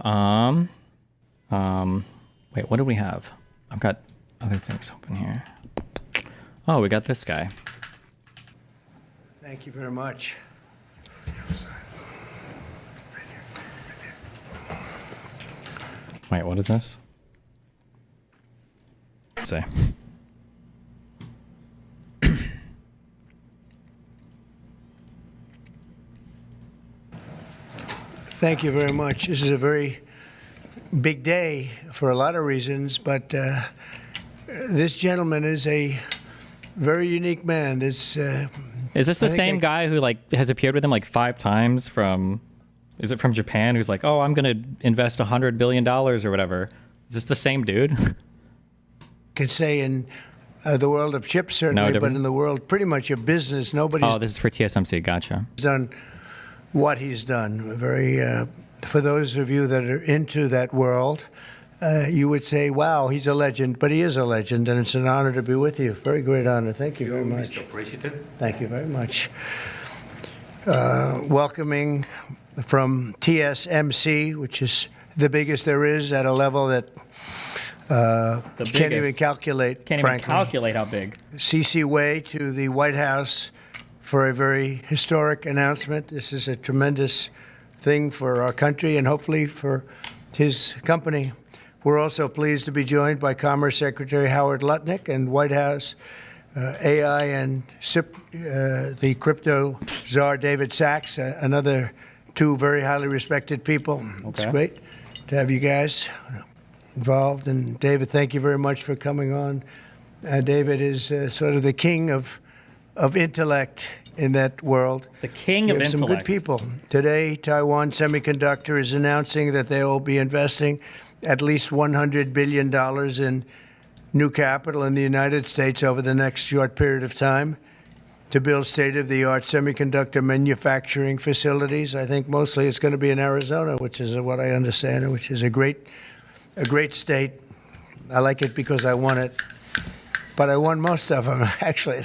Um, Wait, what do we have? I've got other things open here. Oh, we got this guy. Thank you very much. Wait, what is this? Say. Thank you very much. This is a very big day for a lot of reasons, but this gentleman is a very unique man. Is this the same guy who has appeared with him 5 times from? Is it from Japan? Who's like, oh, I'm gonna invest $100 billion or whatever. Is this the same dude? Could say in the world of chips certainly, but in the world pretty much of business, nobody's. Oh, this is for TSMC. Gotcha. Done what he's done. For those of you that are into that world, you would say, wow, he's a legend, but he is a legend, and it's an honor to be with you. Very great honor. Thank you very much. Mr. President. Thank you very much. Welcoming from TSMC, which is the biggest there is at a level that you can't even calculate, Can't frankly. even calculate how big. CC Wei to the White House for a very historic announcement. This is a tremendous thing for our country and hopefully for his company. We're also pleased to be joined by Commerce Secretary Howard Lutnick and White House AI and SIP, the crypto czar David Sachs, another 2 very highly respected people. Okay. It's great to have you guys involved. And David, thank you very much for coming on. David is sort of the king of intellect in that world. The king of intellect. Some good people. Today, Taiwan Semiconductor is announcing that they will be investing at least $100 billion in new capital in the United States over the next short period of time to build state-of-the-art semiconductor manufacturing facilities. I think mostly it's going to be in Arizona, which is what I understand, which is a great state. I like it because I won it, but I won most of them, actually.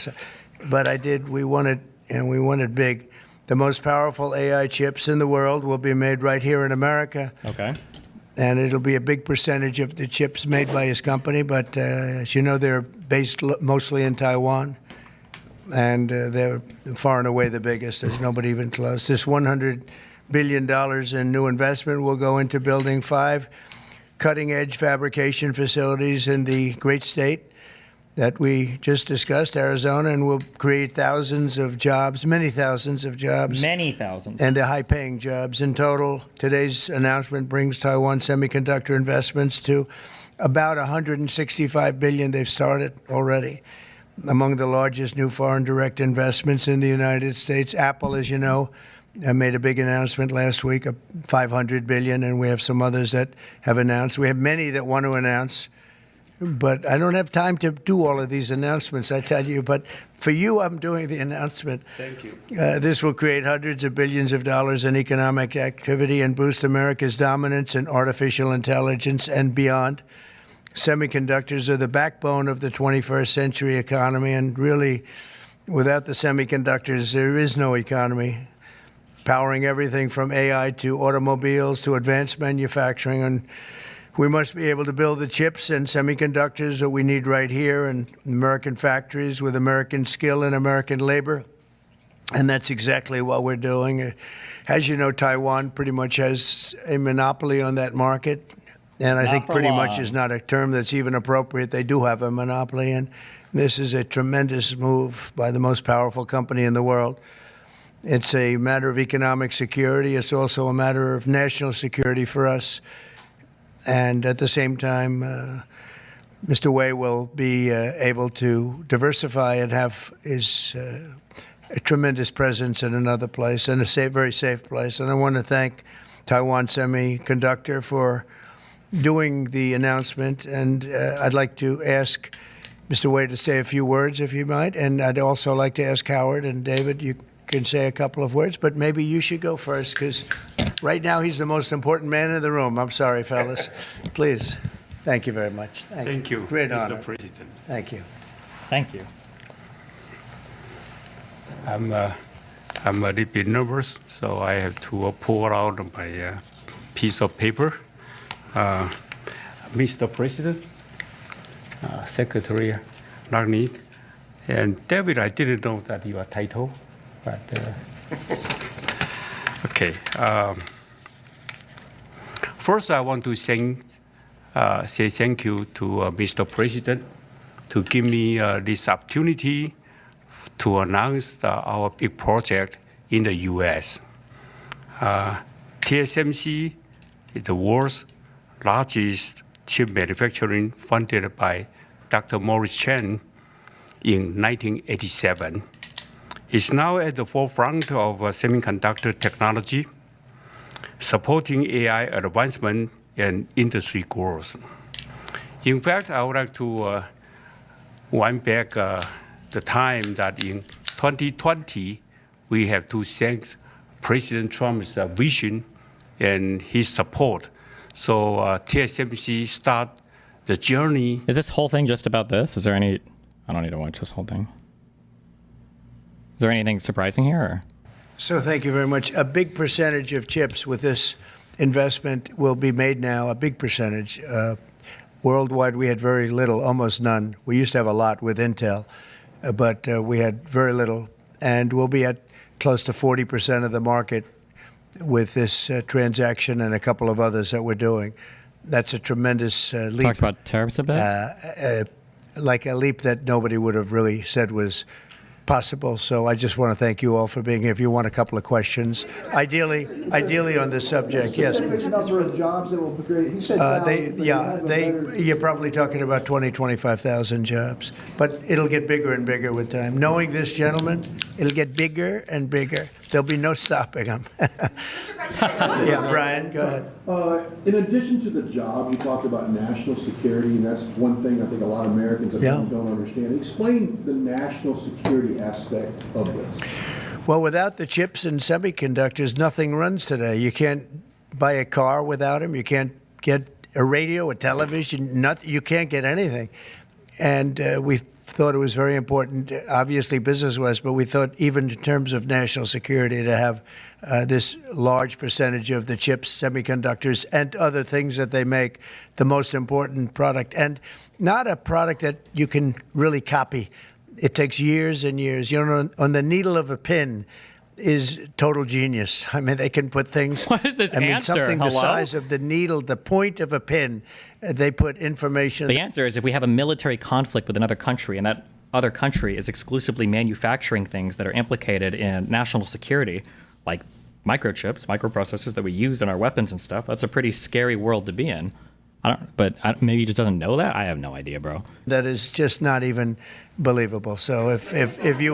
But we won it, and we won it big. The most powerful AI chips in the world will be made right here in America. Okay. And it'll be a big percentage of the chips made by his company. But as you know, they're based mostly in Taiwan. And they're far and away the biggest. There's nobody even close. This $100 billion in new investment will go into building 5 cutting-edge fabrication facilities in the great state that we just discussed, Arizona, and will create thousands of jobs, many thousands of jobs. Many thousands. And high-paying jobs. In total, today's announcement brings Taiwan Semiconductor investments to about $165 billion they've started already. Among the largest new foreign direct investments in the United States. Apple, as you know, made a big announcement last week of $500 billion, and we have some others that have announced. We have many that want to announce. But I don't have time to do all of these announcements, I tell you. But for you, I'm doing the announcement. Thank you. This will create hundreds of billions of dollars in economic activity and boost America's dominance in artificial intelligence and beyond. Semiconductors are the backbone of the 21st century economy. And really, without the semiconductors, there is no economy. Powering everything from AI to automobiles to advanced manufacturing. And we must be able to build the chips and semiconductors that we need right here in American factories with American skill and American labor. And that's exactly what we're doing. As you know, Taiwan pretty much has a monopoly on that market. And I think pretty much is not a term that's even appropriate. They do have a monopoly. And this is a tremendous move by the most powerful company in the world. It's a matter of economic security. It's also a matter of national security for us. And at the same time, Mr. Wei will be able to diversify and have a tremendous presence in another place and a very safe place. And I want to thank Taiwan Semiconductor for doing the announcement. And I'd like to ask Mr. Wei to say a few words, if you might. And I'd also like to ask Howard and David, you can say a couple of words, but maybe you should go first, because right now he's the most important man in the room. I'm sorry, fellas. Please. Thank you very much. Thank you, Great Mr. honor. President. Thank you. Thank you. I'm a little bit nervous, so I have to pull out my piece of paper Mr. President, Secretary Ragnick, and David, I didn't know that your title, but okay. First, I want to say thank you to Mr. President to give me this opportunity to announce our big project in the U.S. TSMC is the world's largest chip manufacturing funded by Dr. Morris Chang in 1987. It's now at the forefront of semiconductor technology, supporting AI advancement and industry growth. In fact, I would like to wind back the time that in 2020, we have to thank President Trump's vision and his support. So TSMC start the journey. Is this whole thing just about this? Is there any? I don't need to watch this whole thing. Is there anything surprising here? Or? So thank you very much. A big percentage of chips with this investment will be made now, a big percentage. Worldwide, we had very little, almost none. We used to have a lot with Intel, but we had very little. And we'll be at close to 40% of the market with this transaction and a couple of others that we're doing. That's a tremendous leap. Talks about tariffs a bit? Like a leap that nobody would have really said was possible. So I just want to thank you all for being here. If you want a couple of questions, ideally on this subject, yes. Please. Number of jobs that will be created. He said you're probably talking about 25,000 jobs, but it'll get bigger and bigger with time. Knowing this gentleman, it'll get bigger and bigger. There'll be no stopping him. Yeah, Brian, go ahead. In addition to the job, you talked about national security, and that's one thing I think a lot of Americans don't understand. Explain the national security aspect of this. Well, without the chips and semiconductors, nothing runs today. You can't buy a car without them. You can't get a radio, a television, you can't get anything. And we thought it was very important, obviously business-wise, but we thought even in terms of national security to have this large percentage of the chips, semiconductors, and other things that they make the most important product. And not a product that you can really copy. It takes years and years. You know, on the needle of a pin is total genius. I mean, they can put things. What is this answer? Something Hello? the size of the needle, the point of a pin. They put information. The answer is if we have a military conflict with another country and that other country is exclusively manufacturing things that are implicated in national security, like microchips, microprocessors that we use in our weapons and stuff, that's a pretty scary world to be in. Maybe he just doesn't know that. I have no idea, bro. That is just not even believable. So if you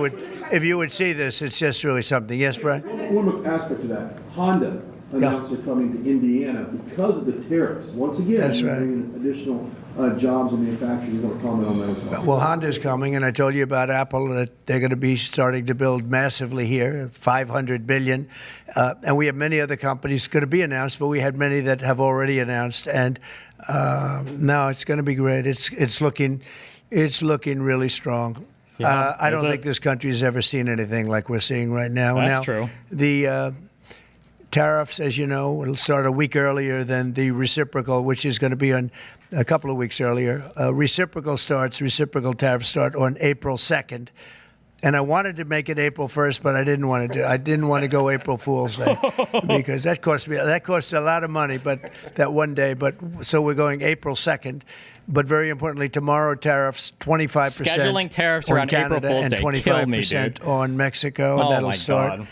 would see this, it's just really something. Yes, Brian? One aspect to that, Honda announced they're coming to Indiana because of the tariffs. Once again, that's right. Bringing additional jobs in manufacturing. You want to comment on that as well? Well, Honda's coming, and I told you about Apple that they're going to be starting to build massively here, $500 billion. And we have many other companies going to be announced, but we had many that have already announced. And no, it's going to be great. It's looking really strong. Yeah, I don't think this country has ever seen anything like we're seeing right now. That's true. The tariffs, as you know, will start a week earlier than the reciprocal, which is going to be on a couple of weeks earlier. Reciprocal tariffs start on April 2nd. And I wanted to make it April 1st, but I didn't want to go April Fool's Day because that costs a lot of money, but that one day. But so we're going April 2nd. But very importantly, tomorrow tariffs 25%. Scheduling tariffs on around Canada April Fool's and Day. 25% Kill me, dude. on Mexico, and Oh that'll my start. God.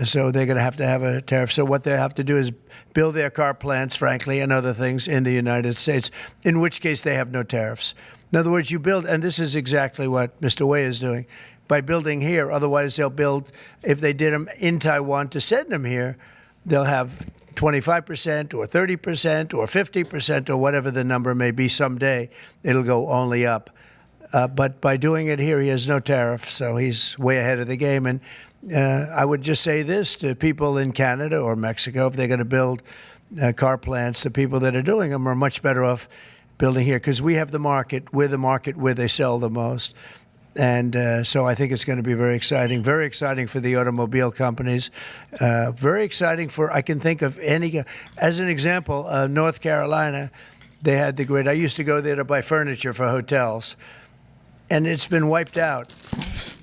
So they're going to have a tariff. So what they have to do is build their car plants, frankly, and other things in the United States, in which case they have no tariffs. In other words, you build, and this is exactly what Mr. Wei is doing, by building here. Otherwise, they'll build, if they did them in Taiwan to send them here, they'll have 25% or 30% or 50% or whatever the number may be someday. It'll go only up. But by doing it here, he has no tariff, so he's way ahead of the game. And I would just say this to people in Canada or Mexico, if they're going to build car plants, the people that are doing them are much better off building here because we have the market. We're the market where they sell the most. And so I think it's going to be very exciting for the automobile companies, very exciting for, I can think of any, as an example, North Carolina, they had the great, I used to go there to buy furniture for hotels, and it's been wiped out.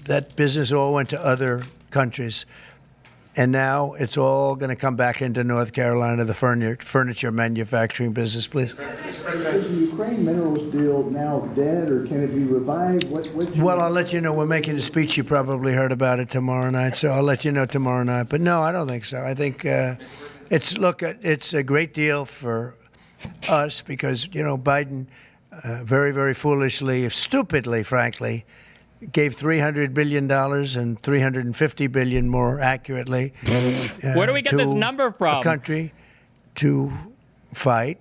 That business all went to other countries. And now it's all going to come back into North Carolina, the furniture manufacturing business, please. Is the Ukraine minerals deal now dead, or can it be revived? Well, I'll let you know. We're making a speech. You probably heard about it tomorrow night, so I'll let you know tomorrow night. But no, I don't think so. I think it's a great deal for us because, Biden very, very foolishly, stupidly, frankly, gave $300 billion and $350 billion more accurately. Where do we get this number from? A country to fight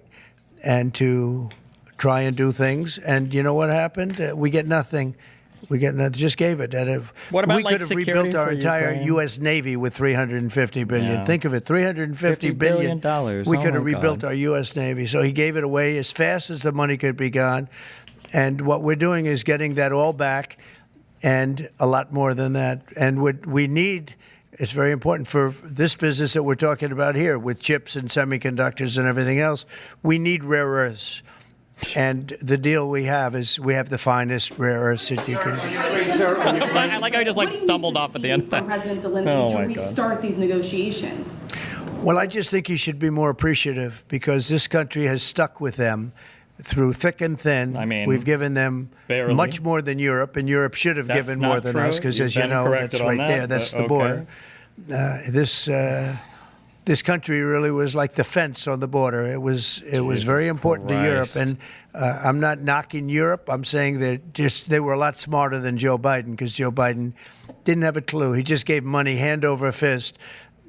and to try and do things. And you know what happened? We get nothing. Just gave it. What about, we could have security rebuilt our for entire Ukraine? U.S. Navy with $350 billion. Yeah. Think of it, $350 $50 billion. billion. We Oh could have my rebuilt God. our U.S. Navy. So he gave it away as fast as the money could be gone. And what we're doing is getting that all back and a lot more than that. And what we need, it's very important for this business that we're talking about here with chips and semiconductors and everything else. We need rare earths. And the deal we have is we have the finest rare earths that you can. I like how he just stumbled off at the end of that. President Oh, Zelensky my to God. restart these negotiations. Well, I just think he should be more appreciative because this country has stuck with them through thick and thin. I mean, we've given them barely. much more than Europe, and Europe should have That's given not more than true. us because, You've as you been know, corrected that's on right that, there. That's but the border. okay. This country really was like the fence on the border. It was very important to Europe, Christ. and I'm not knocking Europe. I'm saying that they were a lot smarter than Joe Biden because Joe Biden didn't have a clue. He just gave money hand over fist,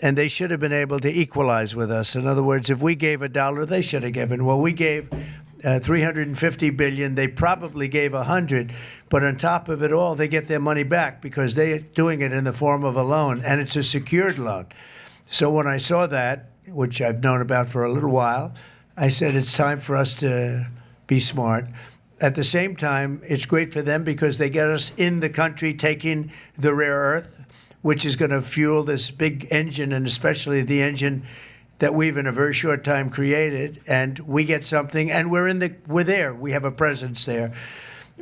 and they should have been able to equalize with us. In other words, if we gave $1, they should have given. Well, we gave $350 billion. They probably gave $100, but on top of it all, they get their money back because they're doing it in the form of a loan, and it's a secured loan. So when I saw that, which I've known about for a little while, I said it's time for us to be smart. At the same time, it's great for them because they get us in the country taking the rare earth, which is going to fuel this big engine, and especially the engine that we've in a very short time created, and we get something, and we're there. We have a presence there.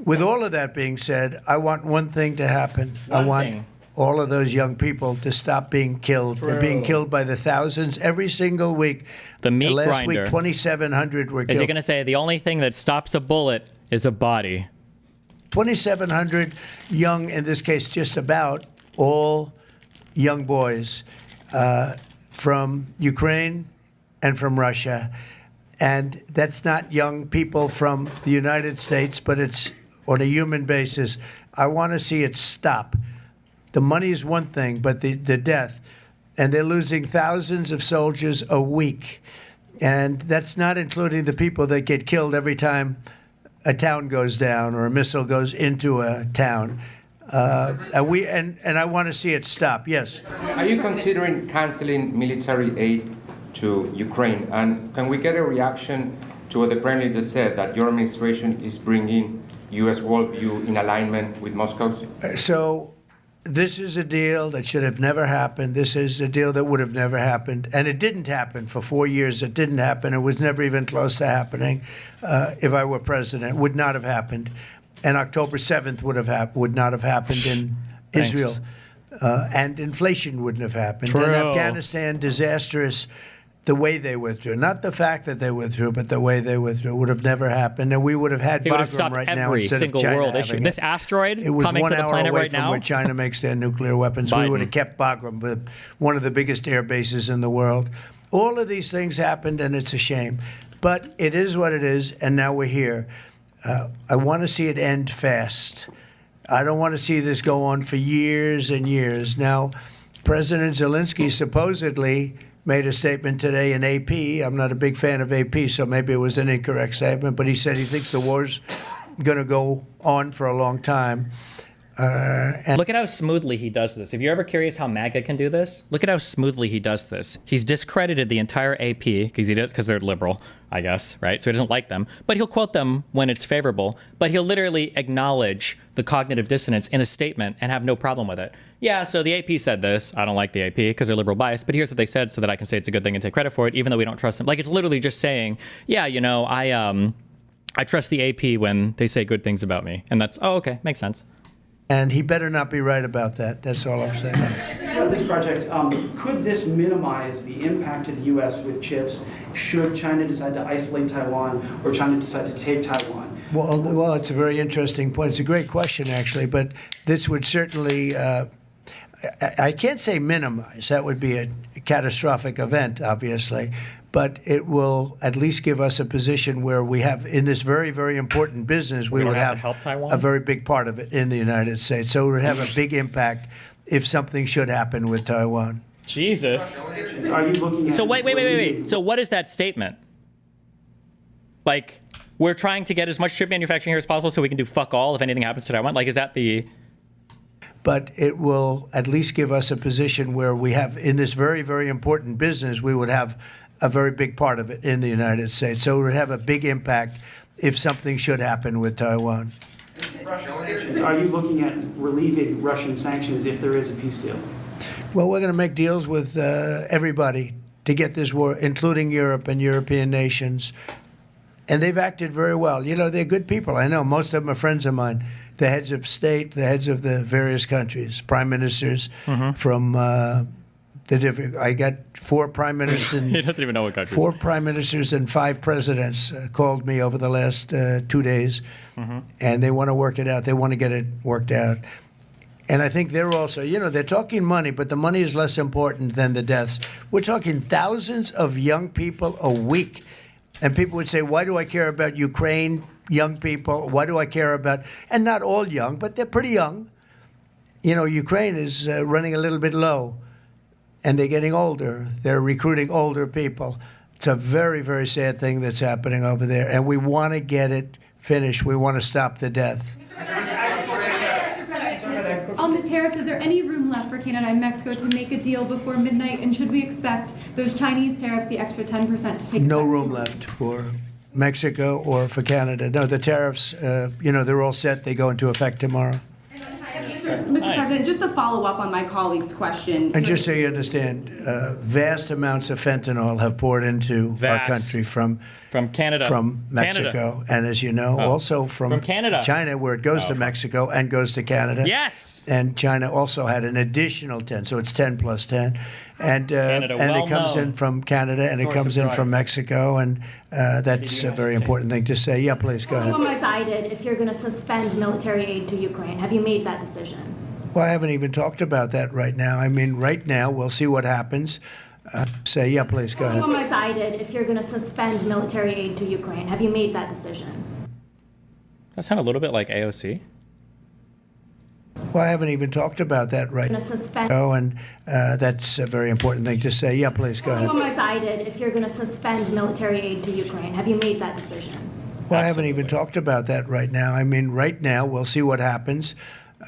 With all of that being said, I want one thing to happen. I want all of those young people to stop being killed. They're being killed by the thousands every single week. The meat Last grinder. week, 2,700 were Is killed. he going to say the only thing that stops a bullet is a body? 2,700 young, in this case, just about all young boys from Ukraine and from Russia. And that's not young people from the United States, but it's on a human basis. I want to see it stop. The money is one thing, but the death. And they're losing thousands of soldiers a week. And that's not including the people that get killed every time a town goes down or a missile goes into a town. And I want to see it stop. Yes. Are you considering canceling military aid to Ukraine? And can we get a reaction to what the Premier just said, that your administration is bringing U.S. worldview in alignment with Moscow's? So this is a deal that should have never happened. This is a deal that would have never happened. And it didn't happen for 4 years. It didn't happen. It was never even close to happening. If I were president, it would not have happened. And October 7th would not have happened in Thanks. Israel. And inflation wouldn't have happened. True. And Afghanistan, disastrous. The way they withdrew, not the fact that they withdrew, but the way they withdrew would have never happened, and we would have had He would have Bagram stopped right now every instead single of China world issue. having This it. asteroid It was coming 1 to the hour planet away right from now. where China makes their nuclear weapons. We Biden. would have kept Bagram, with one of the biggest air bases in the world. All of these things happened, and it's a shame. But it is what it is, and now we're here. I want to see it end fast. I don't want to see this go on for years and years. Now, President Zelensky supposedly made a statement today in AP. I'm not a big fan of AP, so maybe it was an incorrect statement, but he said he thinks the war's going to go on for a long time. Look at how smoothly he does this. If you're ever curious how MAGA can do this, look at how smoothly he does this. He's discredited the entire AP because they're liberal, I guess, right? So he doesn't like them. But he'll quote them when it's favorable. But he'll literally acknowledge the cognitive dissonance in a statement and have no problem with it. Yeah, so the AP said this. I don't like the AP because they're liberal biased. But here's what they said so that I can say it's a good thing and take credit for it, even though we don't trust them. Like, it's literally just saying, yeah, I trust the AP when they say good things about me. And that's, oh, okay, makes sense. And he better not be right about that. That's all I'm saying. This project, could this minimize the impact to the U.S. with chips should China decide to isolate Taiwan or China decide to take Taiwan? Well, it's a very interesting point. It's a great question, actually, but this would certainly, I can't say minimize. That would be a catastrophic event, obviously. But it will at least give us a position where we have, in this very, very important business, we don't would have to have help Taiwan? a very big part of it in the United States. So it would have a big impact if something should happen with Taiwan. Jesus. Are you looking at... So wait. So what is that statement? Like, we're trying to get as much chip manufacturing here as possible so we can do fuck all if anything happens to Taiwan? Like, is that the... But it will at least give us a position where we have, in this very, very important business, we would have a very big part of it in the United States. So it would have a big impact if something should happen with Taiwan. Are you looking at relieving Russian sanctions if there is a peace deal? Well, we're going to make deals with everybody to get this war, including Europe and European nations. And they've acted very well. You know, they're good people. I know most of them are friends of mine. The heads of state, the heads of the various countries, prime ministers from the different. I got 4 prime ministers. He doesn't even know what country. 4 prime ministers and 5 presidents called me over the last 2 days, and they want to work it out. They want to get it worked out. And I think they're also, you know, they're talking money, but the money is less important than the deaths. We're talking thousands of young people a week. And people would say, why do I care about Ukraine, young people? Why do I care about, and not all young, but they're pretty young. You know, Ukraine is running a little bit low, and they're getting older. They're recruiting older people. It's a very, very sad thing that's happening over there, and we want to get it finished. We want to stop the death. On the tariffs, is there any room left for Canada and Mexico to make a deal before midnight? And should we expect those Chinese tariffs, the extra 10%, to take No effect? room left for Mexico or for Canada. No, the tariffs, you know, they're all set. They go into effect tomorrow. Mr. President, just to follow up on my colleague's question. And just so you understand, vast amounts of fentanyl have poured into our country from Canada, from Mexico, Canada. And as you know, also from Canada, China, where it goes to Mexico and goes to Canada. Yes. And China also had an additional 10, so it's 10 plus 10. And Canada, and well it comes known in from Canada, and it source comes of in from drugs. Mexico, and that's a very important thing to say. Yeah, please go ahead. Decided if you're going to suspend military aid to Ukraine? Have you made that decision? Well, I haven't even talked about that right now. I mean, right now, we'll see what happens. Yeah, please go ahead. Decided if you're going to suspend military aid to Ukraine? Have you made that decision? That sound a little bit like AOC. Well, I haven't even talked about that right Going to suspend. now, and that's a very important thing to say. Yeah, please go ahead. Decided if you're going to suspend military aid to Ukraine? Have you made that decision? Well, I haven't even talked about that right now. I mean, right now, we'll see what happens.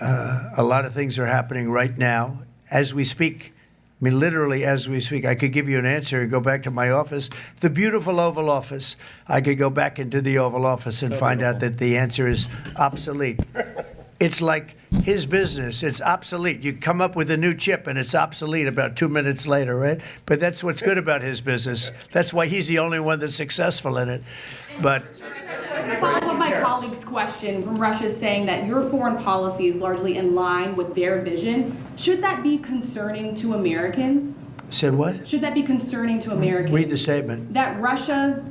A lot of things are happening right now as we speak. I mean, literally as we speak. I could give you an answer and go back to my office, the beautiful Oval Office. I could go back into the Oval Office and find out that the answer is obsolete. It's like his business. It's obsolete. You come up with a new chip and it's obsolete about 2 minutes later, right? But that's what's good about his business. That's why he's the only one that's successful in it. But To follow up my colleague's question, from Russia saying that your foreign policy is largely in line with their vision, should that be concerning to Americans? said what? Should that be concerning to Americans? Read the statement. That Russia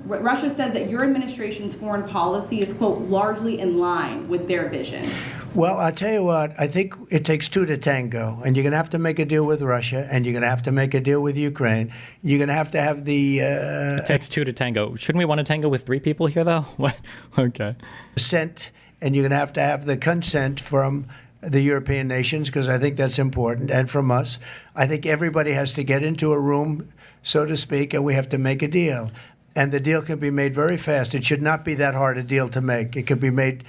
says that your administration's foreign policy is, quote, largely in line with their vision. Well, I'll tell you what, I think it takes 2 to tango, and you're going to have to make a deal with Russia, and you're going to have to make a deal with Ukraine. You're going to have the It takes 2 to tango. Shouldn't we want to tango with 3 people here, though? What? Okay. consent, and you're going to have the consent from the European nations, because I think that's important, and from us. I think everybody has to get into a room, so to speak, and we have to make a deal. And the deal can be made very fast. It should not be that hard a deal to make. It could be made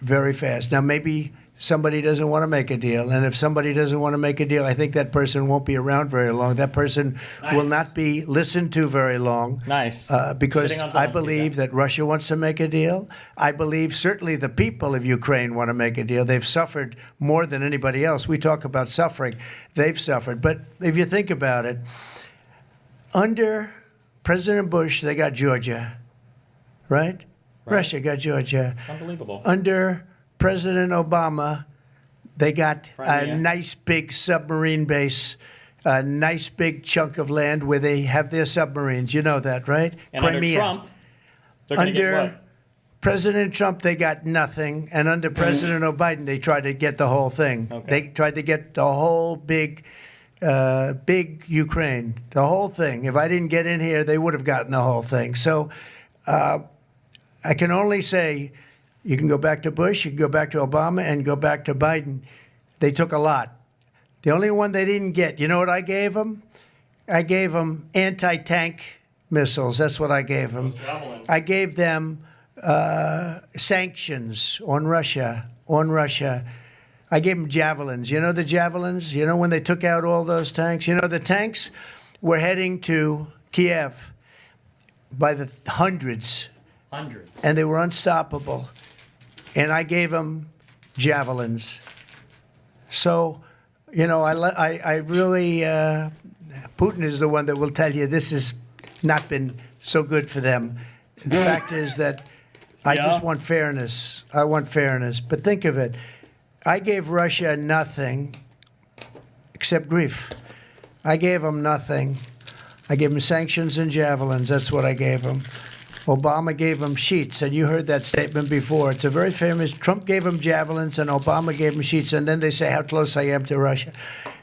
very fast. Now, maybe somebody doesn't want to make a deal. And if somebody doesn't want to make a deal, I think that person won't be around very long. That person will not be listened to very long. Nice. Because Sitting on I someone's believe feet, that Russia wants to make a deal. I believe certainly the people of Ukraine want to make a deal. They've suffered more than anybody else. We talk about suffering. They've suffered. But if you think about it, under President Bush, they got Georgia, right? Russia got Georgia. Unbelievable. Under President Obama, they got a Crimea. nice big submarine base, a nice big chunk of land where they have their submarines. You know that, right? And under Trump, they're going to get Under what? President Trump, they got nothing. And under President Biden, they tried to get the whole thing. Okay. They tried to get the whole big Ukraine, the whole thing. If I didn't get in here, they would have gotten the whole thing. So I can only say you can go back to Bush, you can go back to Obama, and go back to Biden. They took a lot. The only one they didn't get, you know what I gave them? I gave them anti-tank missiles. That's what I gave them. javelins. I gave them sanctions on Russia. I gave them javelins. You know the javelins? You know when they took out all those tanks? You know the tanks were heading to Kiev by the hundreds, Hundreds. and they were unstoppable. And I gave them javelins. So, you know, I really, Putin is the one that will tell you this has not been so good for them. The fact is that I Yeah. just want fairness. I want fairness. But think of it. I gave Russia nothing except grief. I gave them nothing. I gave them sanctions and javelins. That's what I gave them. Obama gave them sheets, and you heard that statement before. It's a very famous. Trump gave them javelins, and Obama gave them sheets, and then they say how close I am to Russia.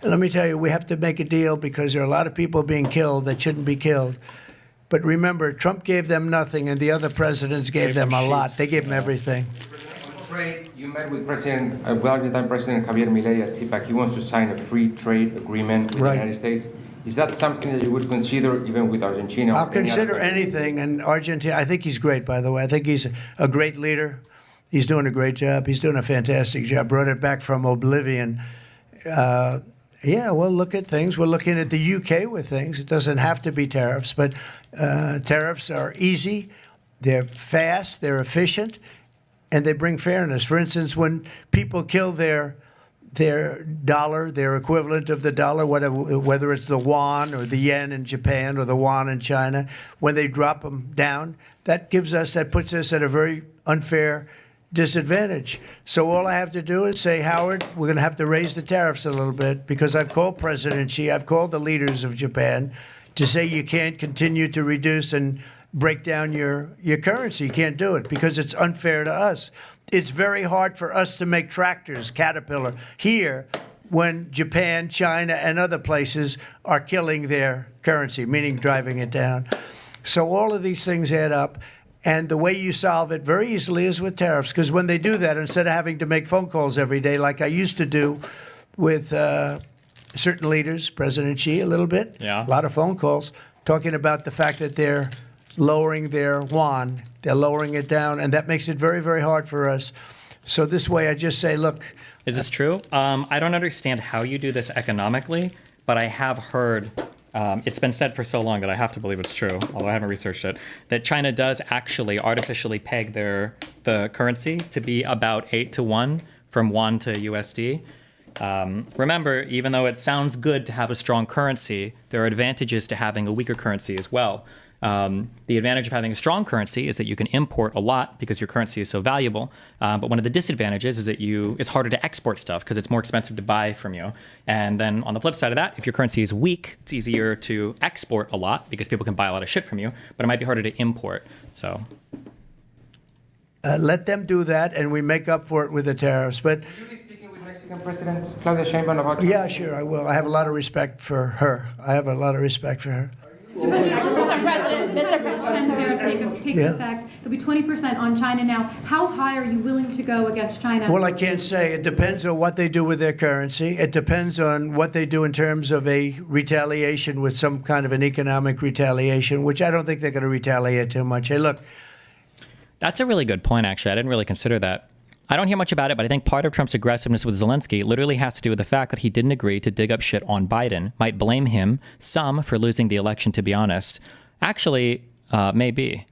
And let me tell you, we have to make a deal because there are a lot of people being killed that shouldn't be killed. But remember, Trump gave them nothing, and the other presidents gave them a lot. sheets, They gave them everything. Trade, you met with Argentine President Javier Milei at CPAC. He wants to sign a free trade agreement with Right. the United States. Is that something that you would consider even with Argentina? or I'll any other consider country? anything. And Argentina, I think he's great, by the way. I think he's a great leader. He's doing a great job. He's doing a fantastic job. Brought it back from oblivion. Yeah, we'll look at things. We're looking at the UK with things. It doesn't have to be tariffs, but tariffs are easy. They're fast. They're efficient. And they bring fairness. For instance, when people kill their dollar, their equivalent of the dollar, whether it's the yuan or the yen in Japan or the yuan in China, when they drop them down, that puts us at a very unfair disadvantage. So all I have to do is say, Howard, we're going to have to raise the tariffs a little bit because I've called President Xi, I've called the leaders of Japan to say you can't continue to reduce and break down your currency. You can't do it because it's unfair to us. It's very hard for us to make tractors, Caterpillar, here when Japan, China, and other places are killing their currency, meaning driving it down. So all of these things add up. And the way you solve it very easily is with tariffs, because when they do that, instead of having to make phone calls every day like I used to do with certain leaders, President Xi a little bit, Yeah. a lot of phone calls, talking about the fact that they're lowering their yuan, they're lowering it down, and that makes it very, very hard for us. So this way I just say, look, Is this true? I don't understand how you do this economically, but I have heard, it's been said for so long that I have to believe it's true, although I haven't researched it, that China does actually artificially peg the currency to be about 8-to-1 from yuan to USD. Remember, even though it sounds good to have a strong currency, there are advantages to having a weaker currency as well. The advantage of having a strong currency is that you can import a lot because your currency is so valuable. But one of the disadvantages is that it's harder to export stuff because it's more expensive to buy from you. And then on the flip side of that, if your currency is weak, it's easier to export a lot because people can buy a lot of shit from you, but it might be harder to import. So let them do that, and we make up for it with the tariffs. But Will you be speaking with Mexican President Claudia Sheinbaum about yeah, sure, I will. I have a lot of respect for her. Mr. President, tariff takes Yeah. effect. It'll be 20% on China now. How high are you willing to go against China? Well, I can't say. It depends on what they do with their currency. It depends on what they do in terms of a retaliation with some kind of an economic retaliation, which I don't think they're going to retaliate too much. Hey, look, that's a really good point, actually. I didn't really consider that. I don't hear much about it, but I think part of Trump's aggressiveness with Zelensky literally has to do with the fact that he didn't agree to dig up shit on Biden. Might blame him, some, for losing the election, to be honest. Actually, maybe.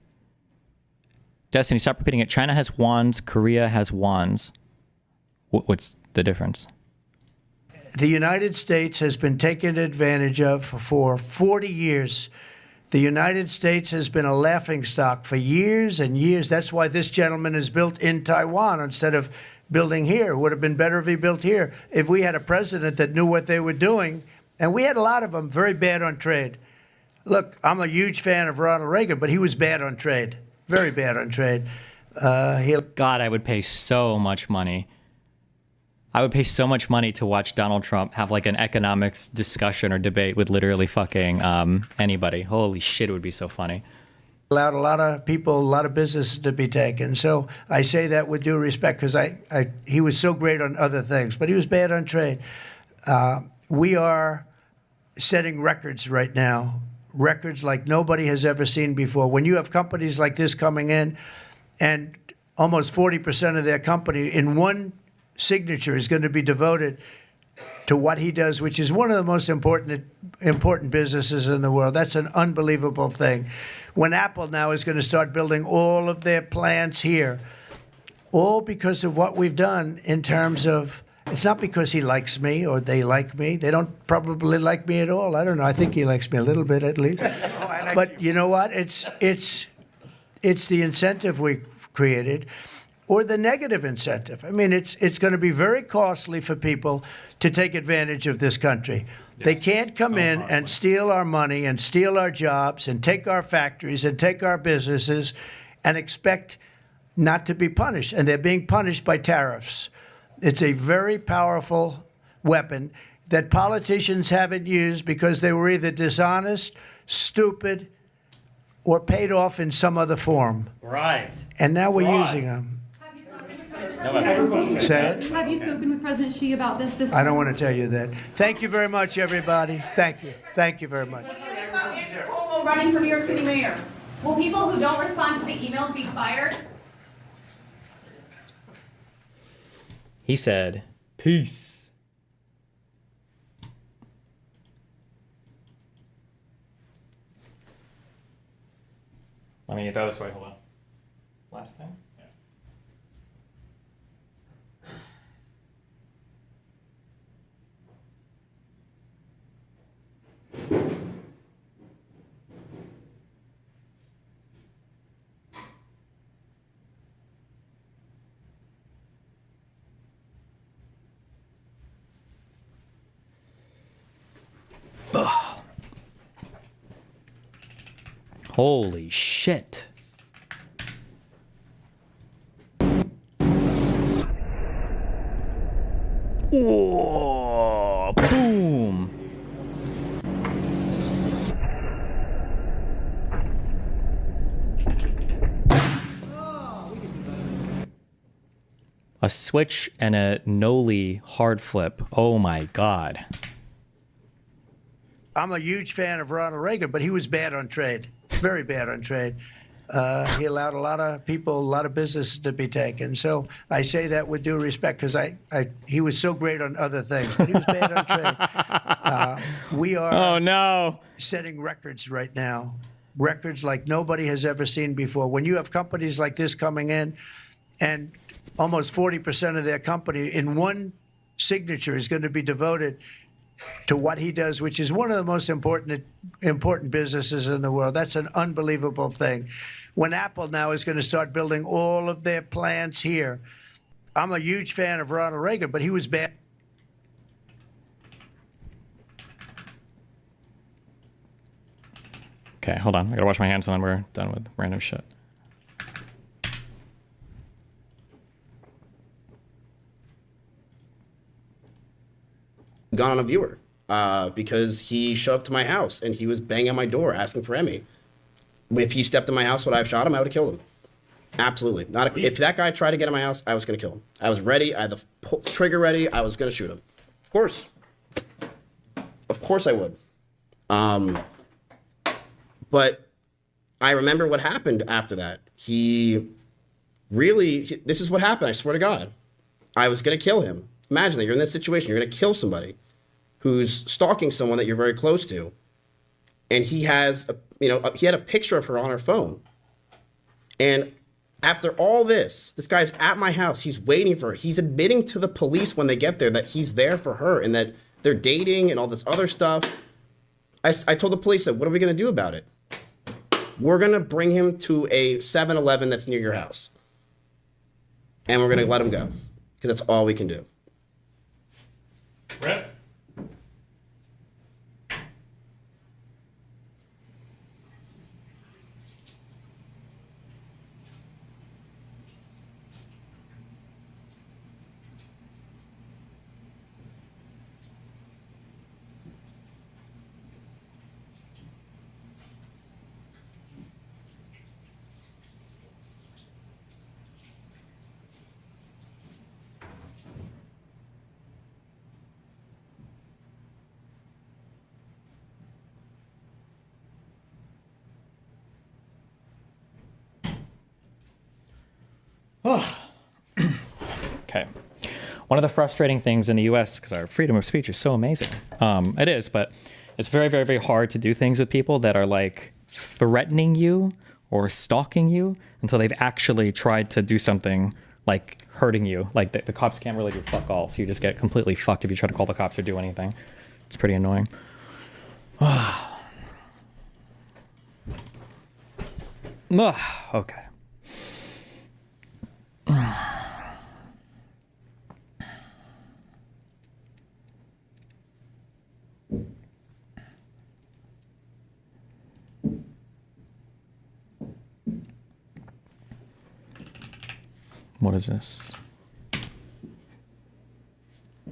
Destiny, stop repeating it. China has wands, Korea has wands. What's the difference? The United States has been taken advantage of for 40 years. The United States has been a laughingstock for years and years. That's why this gentleman is built in Taiwan instead of building here. It would have been better if he built here. If we had a president that knew what they were doing, and we had a lot of them very bad on trade. Look, I'm a huge fan of Ronald Reagan, but he was bad on trade, very bad on trade. God, I would pay so much money. I would pay so much money to watch Donald Trump have like an economics discussion or debate with literally fucking anybody. Holy shit, it would be so funny. Allowed a lot of people, a lot of businesses to be taken. So I say that with due respect because he was so great on other things, but he was bad on trade. We are setting records right now, records like nobody has ever seen before. When you have companies like this coming in and almost 40% of their company in one signature is going to be devoted to what he does, which is one of the most important businesses in the world. That's an unbelievable thing. When Apple now is going to start building all of their plants here, all because of what we've done in terms of, it's not because he likes me or they like me. They don't probably like me at all. I don't know. I think he likes me a little bit at least. But you know what? It's the incentive we created. Or the negative incentive. I mean, it's going to be very costly for people to take advantage of this country. Yes, they can't come in and steal our money and steal our jobs and take our factories and take our businesses and expect not to be punished. And they're being punished by tariffs. It's a very powerful weapon that politicians haven't used because they were either dishonest, stupid, or paid off in some other form. Right. And now we're using them. Say it. Have you spoken with President Xi about this? I don't want to tell you that. Thank you very much, everybody. Thank you. Thank you very much. Cuomo running for New York City mayor. Will people who don't respond to the emails be fired? He said, peace. Let me throw this away. Hold on. Last thing. Ugh. Holy shit. Whoa, boom. A switch and a Noli hard flip. Oh my God. I'm a huge fan of Ronald Reagan, but he was bad on trade, very bad on trade. He allowed a lot of people, a lot of businesses to be taken. So I say that with due respect because he was so great on other things, but he was bad on trade. We are setting records right now, records like nobody has ever seen before. When you have companies like this coming in and almost 40% of their company in one signature is going to be devoted to what he does, which is one of the most important businesses in the world. That's an unbelievable thing. When Apple now is going to start building all of their plants here, I'm a huge fan of Ronald Reagan, but he was bad. Okay, hold on. I gotta wash my hands and then we're done with random shit. Gone on a viewer because he showed up to my house and he was banging on my door asking for Emmy. If he stepped in my house, would I have shot him? I would have killed him. Absolutely. If that guy tried to get in my house, I was going to kill him. I was ready. I had the trigger ready. I was going to shoot him. Of course. Of course I would. But I remember what happened after that. He really, this is what happened. I swear to God. I was going to kill him. Imagine that you're in this situation. You're going to kill somebody who's stalking someone that you're very close to. And he has, he had a picture of her on her phone. And after all this guy's at my house. He's waiting for her. He's admitting to the police when they get there that he's there for her and that they're dating and all this other stuff. I told the police that, what are we going to do about it? We're going to bring him to a 7-Eleven that's near your house. And we're going to let him go. Because that's all we can do. Brett? Okay. One of the frustrating things in the U.S., because our freedom of speech is so amazing, it is, but it's very, very, very hard to do things with people that are like threatening you or stalking you until they've actually tried to do something like hurting you. Like the cops can't really do fuck all, so you just get completely fucked if you try to call the cops or do anything. It's pretty annoying. Okay. What is this?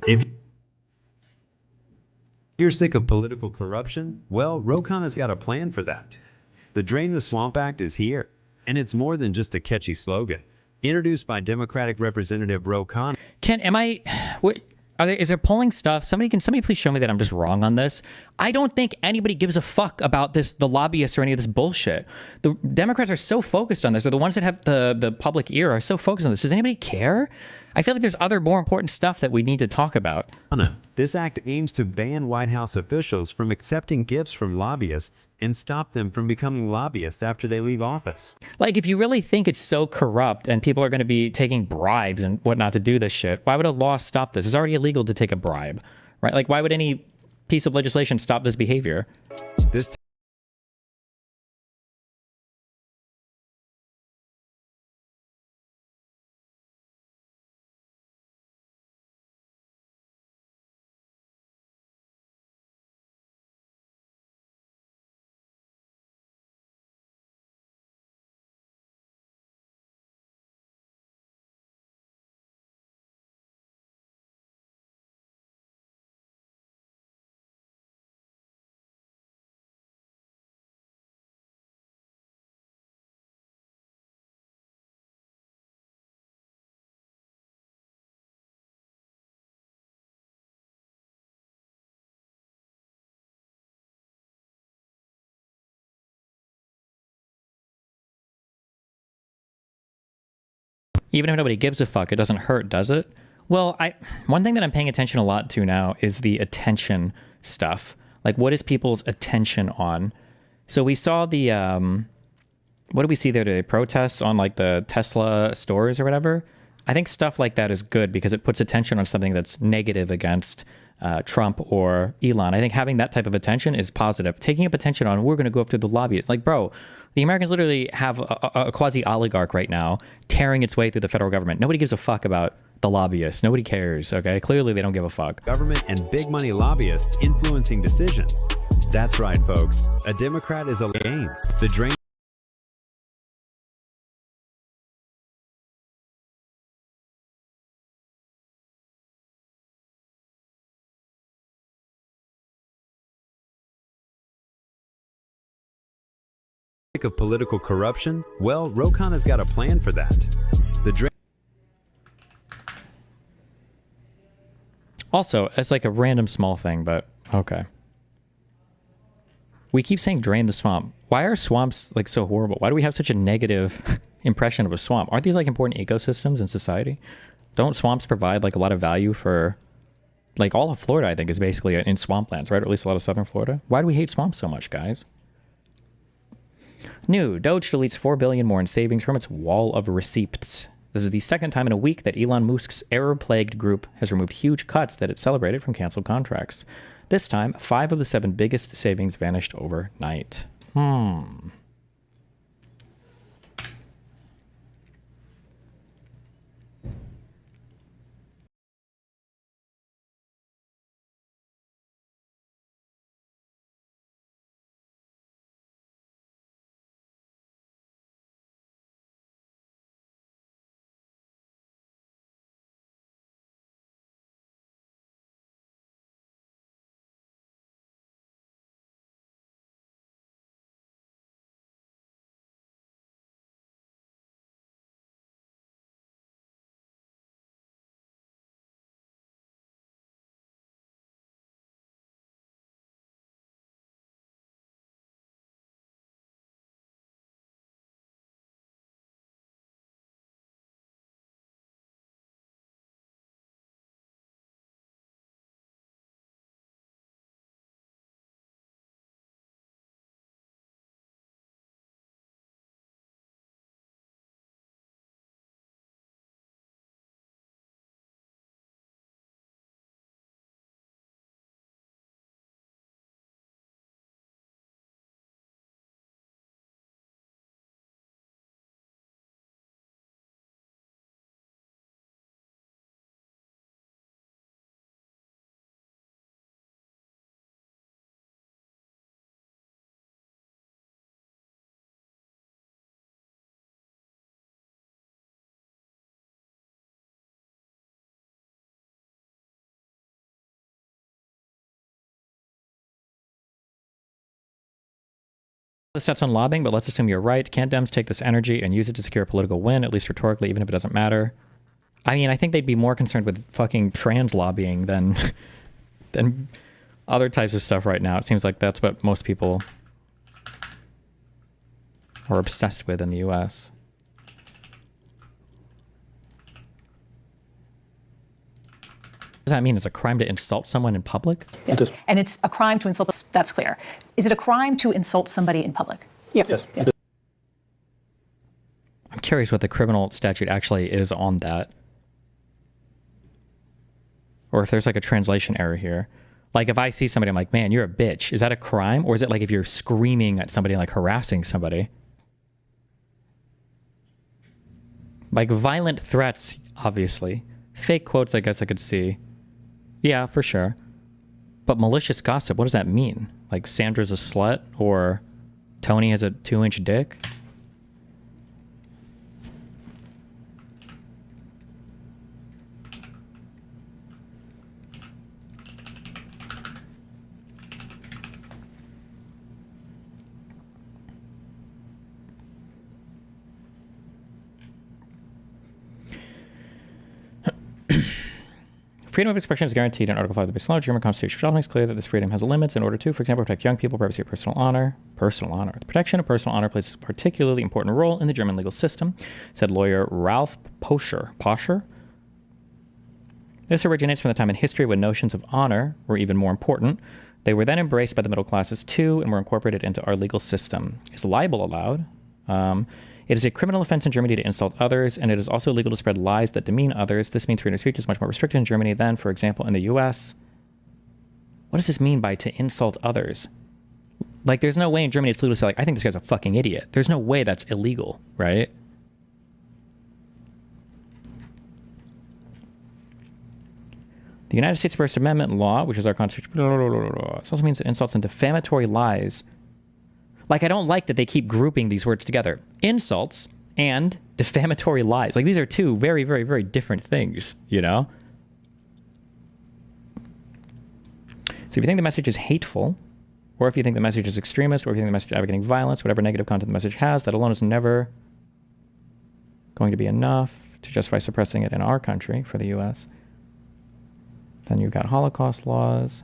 If you're sick of political corruption, well, Rokon has got a plan for that. The Drain the Swamp Act is here, and it's more than just a catchy slogan. Introduced by Democratic Representative Rokon. Is there polling stuff? Somebody please show me that I'm just wrong on this. I don't think anybody gives a fuck about this, the lobbyists or any of this bullshit. The Democrats are so focused on this, or the ones that have the public ear are so focused on this. Does anybody care? I feel like there's other more important stuff that we need to talk about. This act aims to ban White House officials from accepting gifts from lobbyists and stop them from becoming lobbyists after they leave office. Like, if you really think it's so corrupt and people are going to be taking bribes and whatnot to do this shit, why would a law stop this? It's already illegal to take a bribe, right? Like, why would any piece of legislation stop this behavior? This Even if nobody gives a fuck, it doesn't hurt, does it? Well, one thing that I'm paying attention a lot to now is the attention stuff. Like, what is people's attention on? So we saw the, what did we see there today? Protest on like the Tesla stores or whatever. I think stuff like that is good because it puts attention on something that's negative against Trump or Elon. I think having that type of attention is positive. Taking up attention on, we're going to go after the lobbyists. Like, bro, the Americans literally have a quasi-oligarch right now tearing its way through the federal government. Nobody gives a fuck about the lobbyists. Nobody cares, okay? Clearly, they don't give a fuck. Government and big money lobbyists influencing decisions. That's right, folks. A Democrat is a gains. The Drain of political corruption? Well, Rokon has got a plan for that. The Drain Also, it's like a random small thing, but okay. We keep saying drain the swamp. Why are swamps like so horrible? Why do we have such a negative impression of a swamp? Aren't these like important ecosystems in society? Don't swamps provide like a lot of value for, like, all of Florida, I think, is basically in swamplands, right? Or at least a lot of southern Florida. Why do we hate swamps so much, guys? New, Doge deletes $4 billion more in savings from its wall of receipts. This is the second time in a week that Elon Musk's error-plagued group has removed huge cuts that it celebrated from canceled contracts. This time, 5 of the 7 biggest savings vanished overnight. The stats on lobbying, but let's assume you're right. Can't Dems take this energy and use it to secure a political win, at least rhetorically, even if it doesn't matter? I mean, I think they'd be more concerned with fucking trans lobbying than other types of stuff right now. It seems like that's what most people are obsessed with in the US. Does that mean it's a crime to insult someone in public? Yeah. And it's a crime to insult, that's clear. Is it a crime to insult somebody in public? Yes. Yeah. I'm curious what the criminal statute actually is on that. Or if there's like a translation error here. Like if I see somebody, I'm like, man, you're a bitch. Is that a crime? Or is it like if you're screaming at somebody, like harassing somebody? Like violent threats, obviously. Fake quotes, I guess I could see. Yeah, for sure. But malicious gossip, what does that mean? Like Sandra's a slut or Tony has a 2-inch dick? Freedom of expression is guaranteed in Article 5 of the base law. The German Constitution itself makes clear that this freedom has limits in order to, for example, protect young people, privacy, or personal honor. Personal honor. The protection of personal honor plays a particularly important role in the German legal system, said lawyer Ralph Poscher. This originates from the time in history when notions of honor were even more important. They were then embraced by the middle classes too and were incorporated into our legal system. Is libel allowed? It is a criminal offense in Germany to insult others, and it is also illegal to spread lies that demean others. This means freedom of speech is much more restricted in Germany than, for example, in the US. What does this mean by to insult others? Like, there's no way in Germany it's legal to say, like, I think this guy's a fucking idiot. There's no way that's illegal, right? The United States First Amendment law, which is our constitution, this also means that insults and defamatory lies. Like, I don't like that they keep grouping these words together. Insults and defamatory lies. Like, these are two very, very, very different things, you know? So if you think the message is hateful, or if you think the message is extremist, or if you think the message is advocating violence, whatever negative content the message has, that alone is never going to be enough to justify suppressing it in our country, for the US. Then you've got Holocaust laws.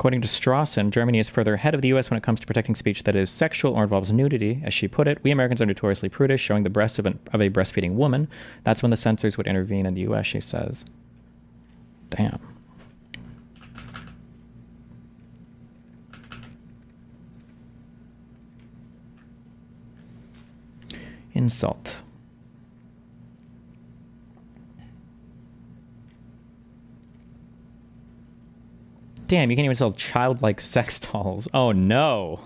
According to Strawson, Germany is further ahead of the U.S. when it comes to protecting speech that is sexual or involves nudity. As she put it, we Americans are notoriously prudish, showing the breasts of a breastfeeding woman. That's when the censors would intervene in the U.S., she says. Damn. Insult. Damn, you can't even sell childlike sex dolls. Oh no.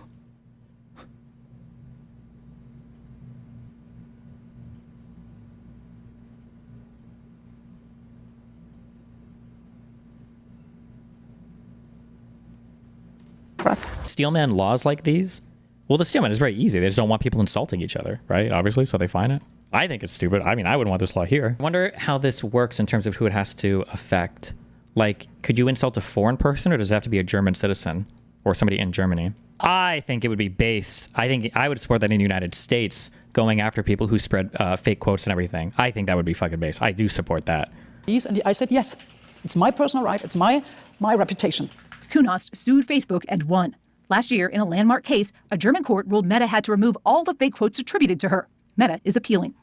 Steelman laws like these? Well, the Steelman is very easy. They just don't want people insulting each other, right? Obviously, so they fine it. I think it's stupid. I mean, I wouldn't want this law here. I wonder how this works in terms of who it has to affect. Like, could you insult a foreign person, or does it have to be a German citizen or somebody in Germany? I think it would be based. I think I would support that in the United States, going after people who spread fake quotes and everything. I think that would be fucking based. I do support that. And I said, yes, it's my personal right. It's my reputation. Kunost sued Facebook and won. Last year, in a landmark case, a German court ruled Meta had to remove all the fake quotes attributed to her. Meta is appealing.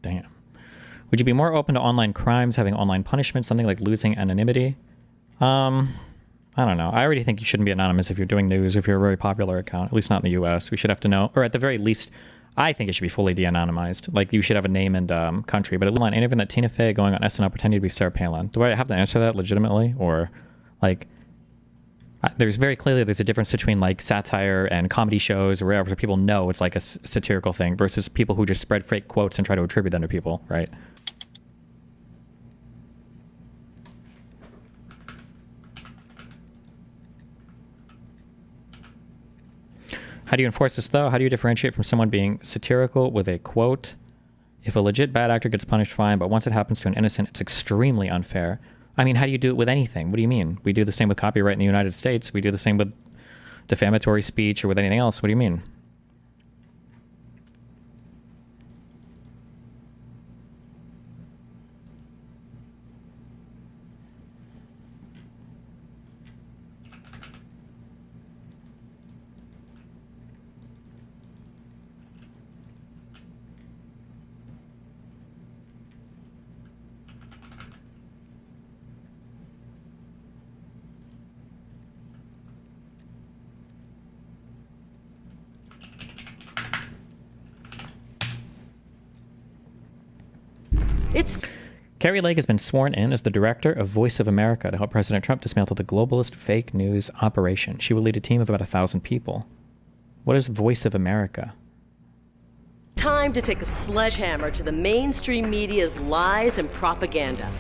Damn. Would you be more open to online crimes having online punishment, something like losing anonymity? I don't know. I already think you shouldn't be anonymous if you're doing news, if you're a very popular account, at least not in the US. We should have to know, or at the very least, I think it should be fully de-anonymized. Like, you should have a name and country. But on anything that Tina Fey going on SNL pretending to be Sarah Palin, do I have to answer that legitimately? Or, like, there's very clearly there's a difference between, like, satire and comedy shows or whatever, so people know it's like a satirical thing versus people who just spread fake quotes and try to attribute them to people, right? How do you enforce this, though? How do you differentiate from someone being satirical with a quote? If a legit bad actor gets punished, fine, but once it happens to an innocent, it's extremely unfair. I mean, how do you do it with anything? What do you mean? We do the same with copyright in the United States. We do the same with defamatory speech or with anything else. What do you mean? Kari Lake has been sworn in as the director of Voice of America to help President Trump dismantle the globalist fake news operation. She will lead a team of about 1,000 people. What is Voice of America? Time to take a sledgehammer to the mainstream media's lies and propaganda.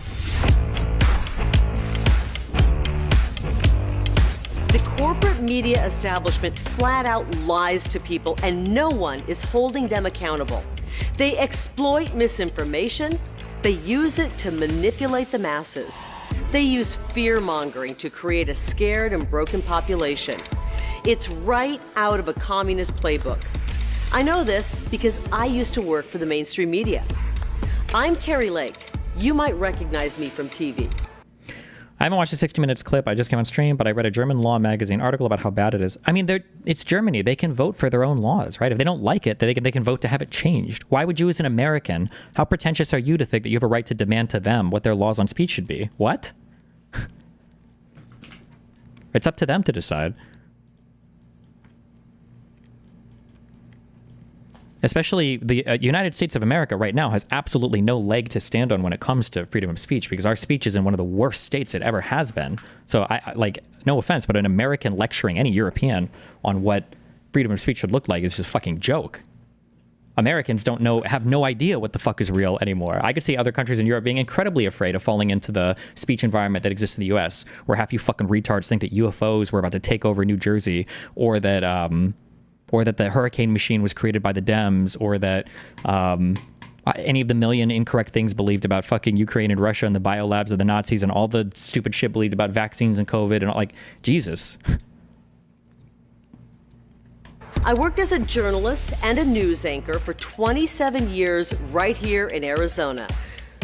The corporate media establishment flat out lies to people, and no one is holding them accountable. They exploit misinformation. They use it to manipulate the masses. They use fear-mongering to create a scared and broken population. It's right out of a communist playbook. I know this because I used to work for the mainstream media. I'm Kari Lake. You might recognize me from TV. I haven't watched a 60 Minutes clip. I just came on stream, but I read a German law magazine article about how bad it is. I mean, it's Germany. They can vote for their own laws, right? If they don't like it, they can vote to have it changed. Why would you, as an American, how pretentious are you to think that you have a right to demand to them what their laws on speech should be? What? It's up to them to decide. Especially the United States of America right now has absolutely no leg to stand on when it comes to freedom of speech, because our speech is in one of the worst states it ever has been. So I like, no offense, but an American lecturing any European on what freedom of speech should look like is just a fucking joke. Americans have no idea what the fuck is real anymore. I could see other countries in Europe being incredibly afraid of falling into the speech environment that exists in the US, where half you fucking retards think that UFOs were about to take over New Jersey, or that the hurricane machine was created by the Dems, or that any of the million incorrect things believed about fucking Ukraine and Russia and the biolabs of the Nazis and all the stupid shit believed about vaccines and COVID and all, like, Jesus. I worked as a journalist and a news anchor for 27 years right here in Arizona.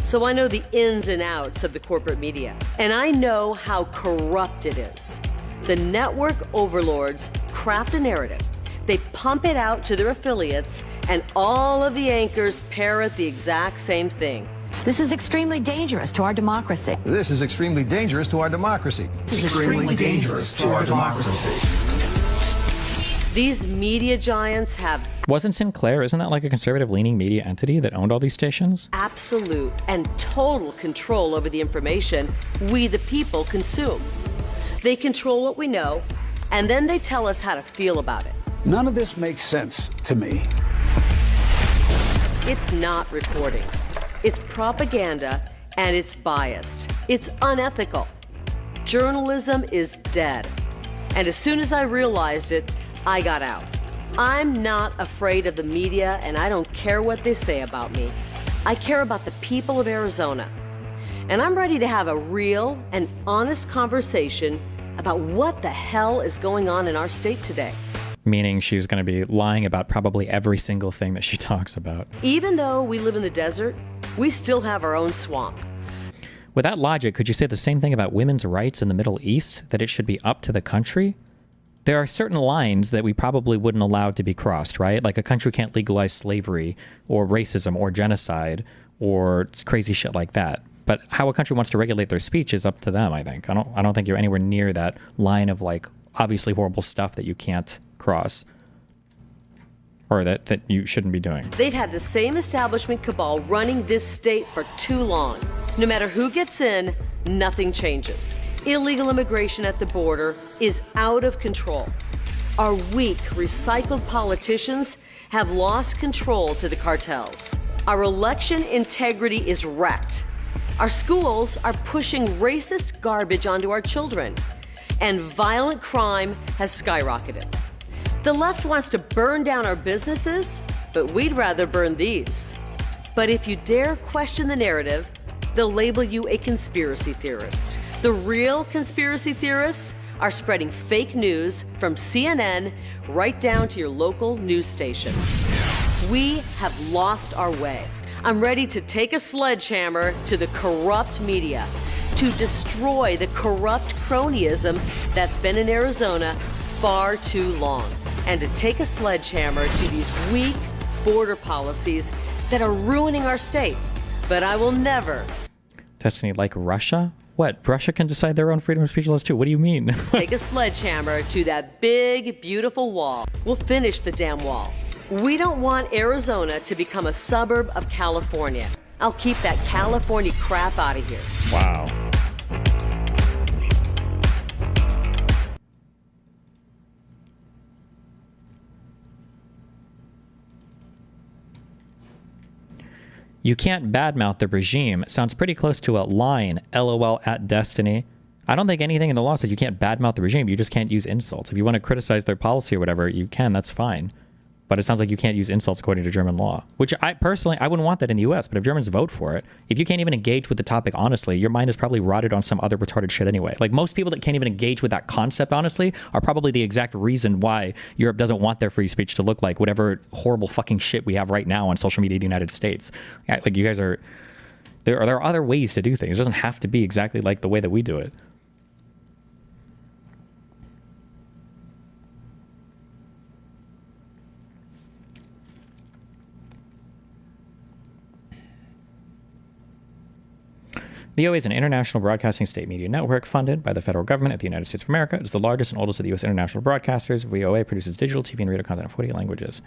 So I know the ins and outs of the corporate media, and I know how corrupt it is. The network overlords craft a narrative. They pump it out to their affiliates, and all of the anchors parrot the exact same thing. This is extremely dangerous to our democracy. This is extremely dangerous to our democracy. This is extremely dangerous to our democracy. These media giants have Wasn't Sinclair, isn't that like a conservative-leaning media entity that owned all these stations? absolute and total control over the information we, the people, consume. They control what we know, and then they tell us how to feel about it. None of this makes sense to me. It's not reporting. It's propaganda, and it's biased. It's unethical. Journalism is dead. And as soon as I realized it, I got out. I'm not afraid of the media, and I don't care what they say about me. I care about the people of Arizona. And I'm ready to have a real and honest conversation about what the hell is going on in our state today. Meaning she's going to be lying about probably every single thing that she talks about. Even though we live in the desert, we still have our own swamp. With that logic, could you say the same thing about women's rights in the Middle East, that it should be up to the country? There are certain lines that we probably wouldn't allow to be crossed, right? Like a country can't legalize slavery or racism or genocide or crazy shit like that. But how a country wants to regulate their speech is up to them, I think. I don't think you're anywhere near that line of like obviously horrible stuff that you can't cross or that you shouldn't be doing. They've had the same establishment cabal running this state for too long. No matter who gets in, nothing changes. Illegal immigration at the border is out of control. Our weak, recycled politicians have lost control to the cartels. Our election integrity is wrecked. Our schools are pushing racist garbage onto our children, and violent crime has skyrocketed. The left wants to burn down our businesses, but we'd rather burn these. But if you dare question the narrative, they'll label you a conspiracy theorist. The real conspiracy theorists are spreading fake news from CNN right down to your local news station. We have lost our way. I'm ready to take a sledgehammer to the corrupt media, to destroy the corrupt cronyism that's been in Arizona far too long, and to take a sledgehammer to these weak border policies that are ruining our state. But I will never Destiny, like Russia? What? Russia can decide their own freedom of speech laws too? What do you mean? take a sledgehammer to that big, beautiful wall. We'll finish the damn wall. We don't want Arizona to become a suburb of California. I'll keep that California crap out of here. Wow. You can't badmouth the regime. Sounds pretty close to a line, LOL at Destiny. I don't think anything in the law says you can't badmouth the regime. You just can't use insults. If you want to criticize their policy or whatever, you can. That's fine. But it sounds like you can't use insults according to German law, which I personally, I wouldn't want that in the US, but if Germans vote for it, if you can't even engage with the topic honestly, your mind is probably rotted on some other retarded shit anyway. Like most people that can't even engage with that concept honestly are probably the exact reason why Europe doesn't want their free speech to look like whatever horrible fucking shit we have right now on social media in the United States. Like you guys are, there are other ways to do things. It doesn't have to be exactly like the way that we do it. VOA is an international broadcasting state media network funded by the federal government of the United States of America. It is the largest and oldest of the U.S. international broadcasters. VOA produces digital TV and radio content in 40 languages.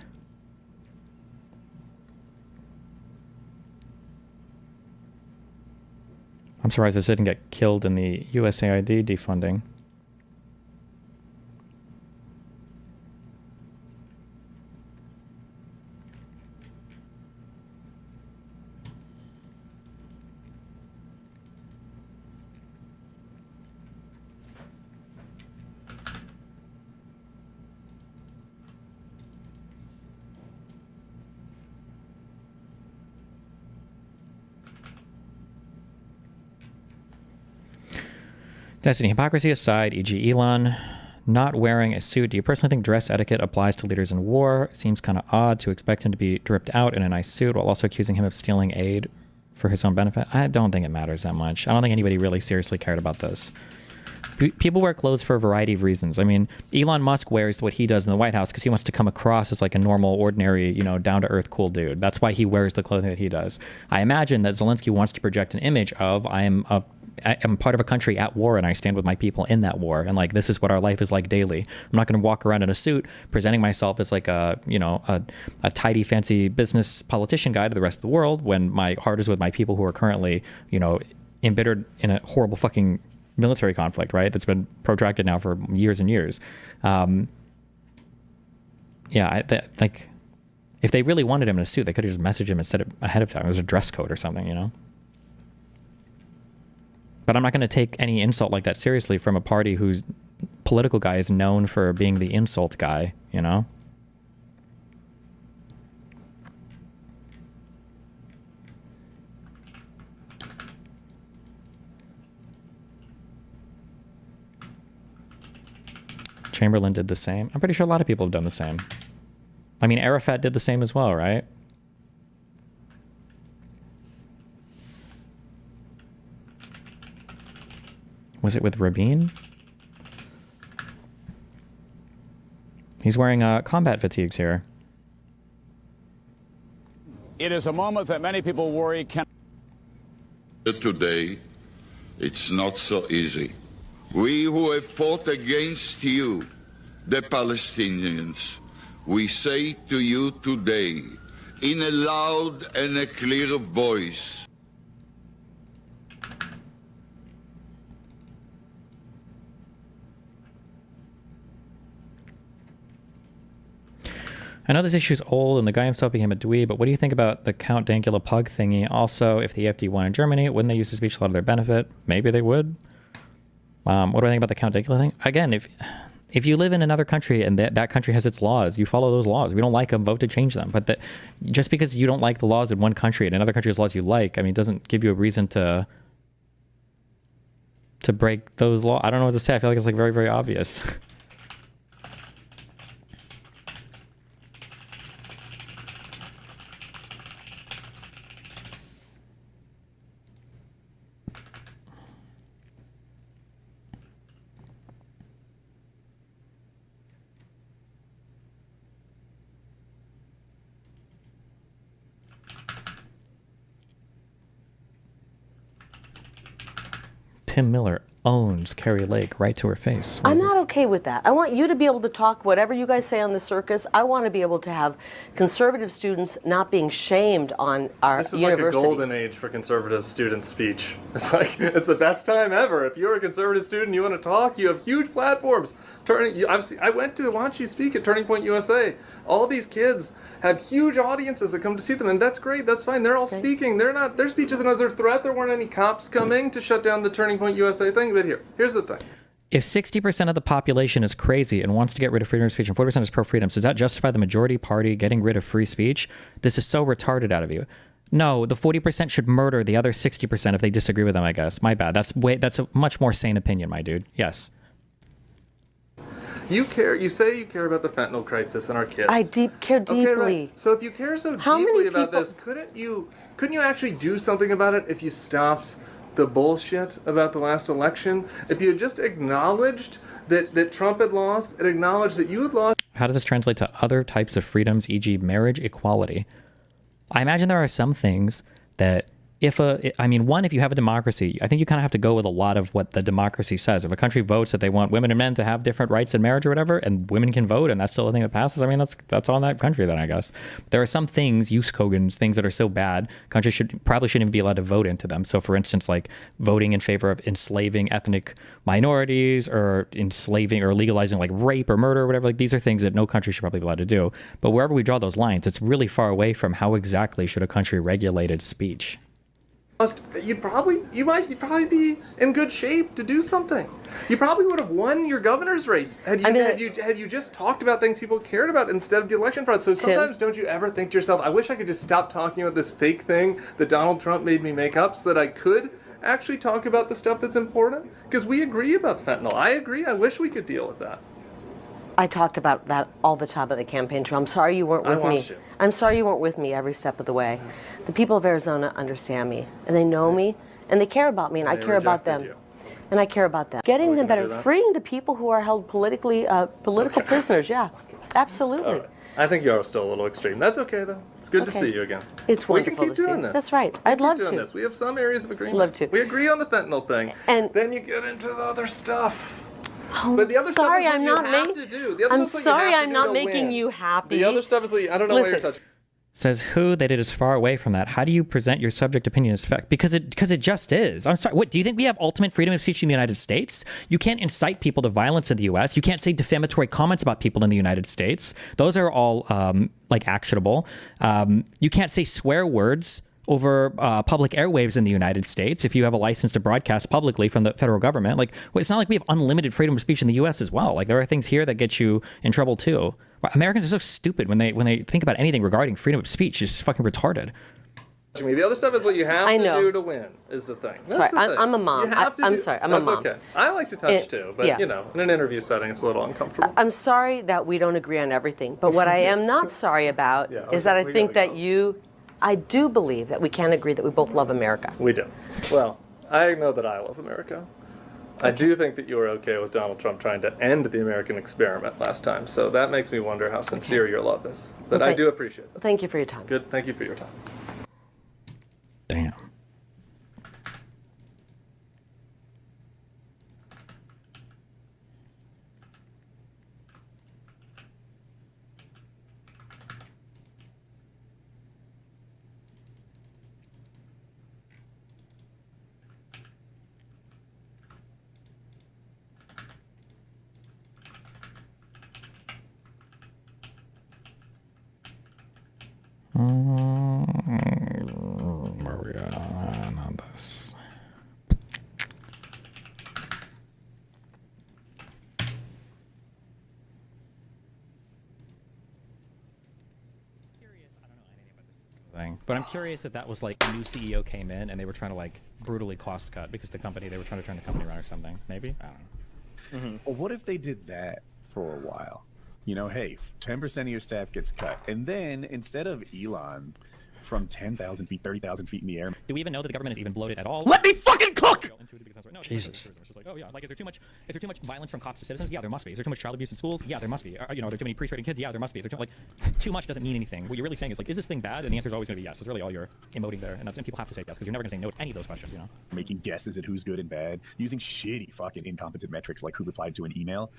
I'm surprised this didn't get killed in the USAID defunding. Destiny, hypocrisy aside, e.g. Elon not wearing a suit, do you personally think dress etiquette applies to leaders in war? It seems kind of odd to expect him to be dripped out in a nice suit while also accusing him of stealing aid. for his own benefit? I don't think it matters that much. I don't think anybody really seriously cared about this. People wear clothes for a variety of reasons. I mean, Elon Musk wears what he does in the White House because he wants to come across as like a normal, ordinary, down-to-earth, cool dude. That's why he wears the clothing that he does. I imagine that Zelensky wants to project an image of I am part of a country at war and I stand with my people in that war, and like this is what our life is like daily. I'm not going to walk around in a suit presenting myself as like a tidy, fancy business politician guy to the rest of the world when my heart is with my people who are currently embittered in a horrible fucking military conflict, right? That's been protracted now for years and years. If they really wanted him in a suit, they could have just messaged him and said it ahead of time. It was a dress code or something, But I'm not going to take any insult like that seriously from a party whose political guy is known for being the insult guy, Chamberlain did the same. I'm pretty sure a lot of people have done the same. I mean, Arafat did the same as well, right? Was it with Rabin? He's wearing combat fatigues here. It is a moment that many people worry can... Today, it's not so easy. We who have fought against you, the Palestinians, we say to you today, in a loud and a clear voice, I know this issue is old and the guy himself became a dweeb, but what do you think about the Count Dankula Pug thingy? Also, if the AfD won in Germany, wouldn't they use his speech a lot to their benefit? Maybe they would. What do I think about the Count Dankula thing? Again, if you live in another country and that country has its laws, you follow those laws. If you don't like them, vote to change them. But just because you don't like the laws in one country and another country has laws you like, I mean, it doesn't give you a reason to break those laws. I don't know what to say. I feel like it's like very, very obvious. Tim Miller owns Carrie Lake right to her face. I'm not okay with that. I want you to be able to talk whatever you guys say on the circus. I want to be able to have conservative students not being shamed on our universities. This is like a golden age for conservative student speech. It's like, it's the best time ever. If you're a conservative student, you want to talk, you have huge platforms. I went to watch you speak at Turning Point USA. All these kids have huge audiences that come to see them, and that's great, that's fine. They're all speaking. Their speech isn't as a threat. There weren't any cops coming to shut down the Turning Point USA thing. But here's the thing. If 60% of the population is crazy and wants to get rid of freedom of speech and 40% is pro-freedom, does that justify the majority party getting rid of free speech? This is so retarded out of you. No, the 40% should murder the other 60% if they disagree with them, I guess. My bad. That's a much more sane opinion, my dude. Yes. You say you care about the fentanyl crisis and our kids. I care deeply. Okay, right. So if you care so deeply about this, couldn't you actually do something about it if you stopped the bullshit about the last election? If you had just acknowledged that Trump had lost and acknowledged that you had lost. How does this translate to other types of freedoms, e.g. marriage equality? I imagine there are some things that if you have a democracy, I think you kind of have to go with a lot of what the democracy says. If a country votes that they want women and men to have different rights in marriage or whatever, and women can vote, and that's still a thing that passes, I mean, that's on that country then, I guess. But there are some things, use Kogan's, things that are so bad, countries probably shouldn't even be allowed to vote into them. So for instance, like voting in favor of enslaving ethnic minorities or enslaving or legalizing like rape or murder or whatever, like these are things that no country should probably be allowed to do. But wherever we draw those lines, it's really far away from how exactly should a country regulated speech. You'd probably be in good shape to do something. You probably would have won your governor's race had you just talked about things people cared about instead of the election fraud. So sometimes don't you ever think to yourself, I wish I could just stop talking about this fake thing that Donald Trump made me make up so that I could actually talk about the stuff that's important? Because we agree about fentanyl. I agree. I wish we could deal with that. I talked about that all the time at the campaign trail. I'm sorry you weren't with me. watched you. I'm sorry you weren't with me every step of the way. The people of Arizona understand me, and they know me, and they care about me, and I care about them. And I care about them. Getting them better, freeing the people who are held politically, political prisoners, yeah, absolutely. Right. I think you're still a little extreme. That's okay, though. It's good to see you again. It's wonderful We can keep to see doing you. this. That's right. I'd love doing to. This. We have some areas of agreement. Love to. We agree on the fentanyl thing. And then you get into the other stuff. Oh, But the other sorry, stuff is what I'm you not have making. to do. The other I'm stuff's what you sorry, have to I'm do not to making win. you happy. The other stuff is what I don't know why you're touching. Says who that it is far away from that. How do you present your subject opinion as fact? Because it just is. I'm sorry. What do you think we have ultimate freedom of speech in the United States? You can't incite people to violence in the U.S. You can't say defamatory comments about people in the United States. Those are all like actionable. You can't say swear words over public airwaves in the United States if you have a license to broadcast publicly from the federal government. Like, well, it's not like we have unlimited freedom of speech in the U.S. as well. Like, there are things here that get you in trouble too. Americans are so stupid when they think about anything regarding freedom of speech. It's fucking retarded. The other stuff is what you have to do to win, is the thing. That's Sorry, the thing. I'm a mom. You have to I'm do- sorry, I'm a That's mom. okay. I like to touch too, but yeah. you know, in an interview setting, it's a little uncomfortable. I'm sorry that we don't agree on everything, but what I am not sorry about is that I think that I do believe that we can agree that we both love America. We do. Well, I know that I love America. I do think that you were okay with Donald Trump trying to end the American experiment last time, so that makes me wonder how sincere your love is. But I do appreciate it. Thank you for your time. Good. Thank you for your time. Damn. Where are we at on this? Thing. But I'm curious if that was like a new CEO came in and they were trying to like brutally cost cut because they were trying to turn the company around or something. Maybe, I don't know. Well, what if they did that for a while? You know, hey, 10% of your staff gets cut. And then instead of Elon from 10,000 feet, 30,000 feet in the air. Do we even know that the government is even bloated at all? Let me fucking cook! Jesus. It's just like, oh yeah, like is there too much violence from cops to citizens? Yeah, there must be. Is there too much child abuse in schools? Yeah, there must be. Are there too many pre-rated kids? Yeah, there must be. Is there too much doesn't mean anything. What you're really saying is like, is this thing bad? And the answer is always going to be yes. It's really all you're emoting there, and people have to say yes because you're never going to say no to any of those questions. You know, making guesses at who's good and bad, using shitty fucking incompetent metrics like who replied to an email,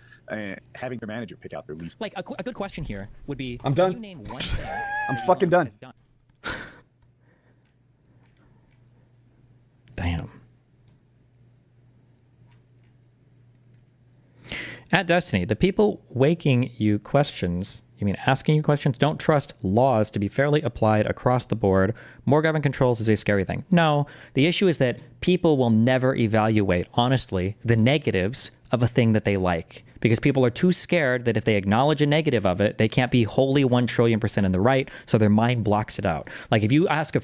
having their manager pick out their least. Like a good question here would be, I'm done. Can you name one thing I'm fucking done. Damn. At Destiny, the people asking you questions, don't trust laws to be fairly applied across the board. More government controls is a scary thing. No, the issue is that people will never evaluate, honestly, the negatives of a thing that they like. Because people are too scared that if they acknowledge a negative of it, they can't be wholly 1,000,000,000% in the right, so their mind blocks it out. Like if you ask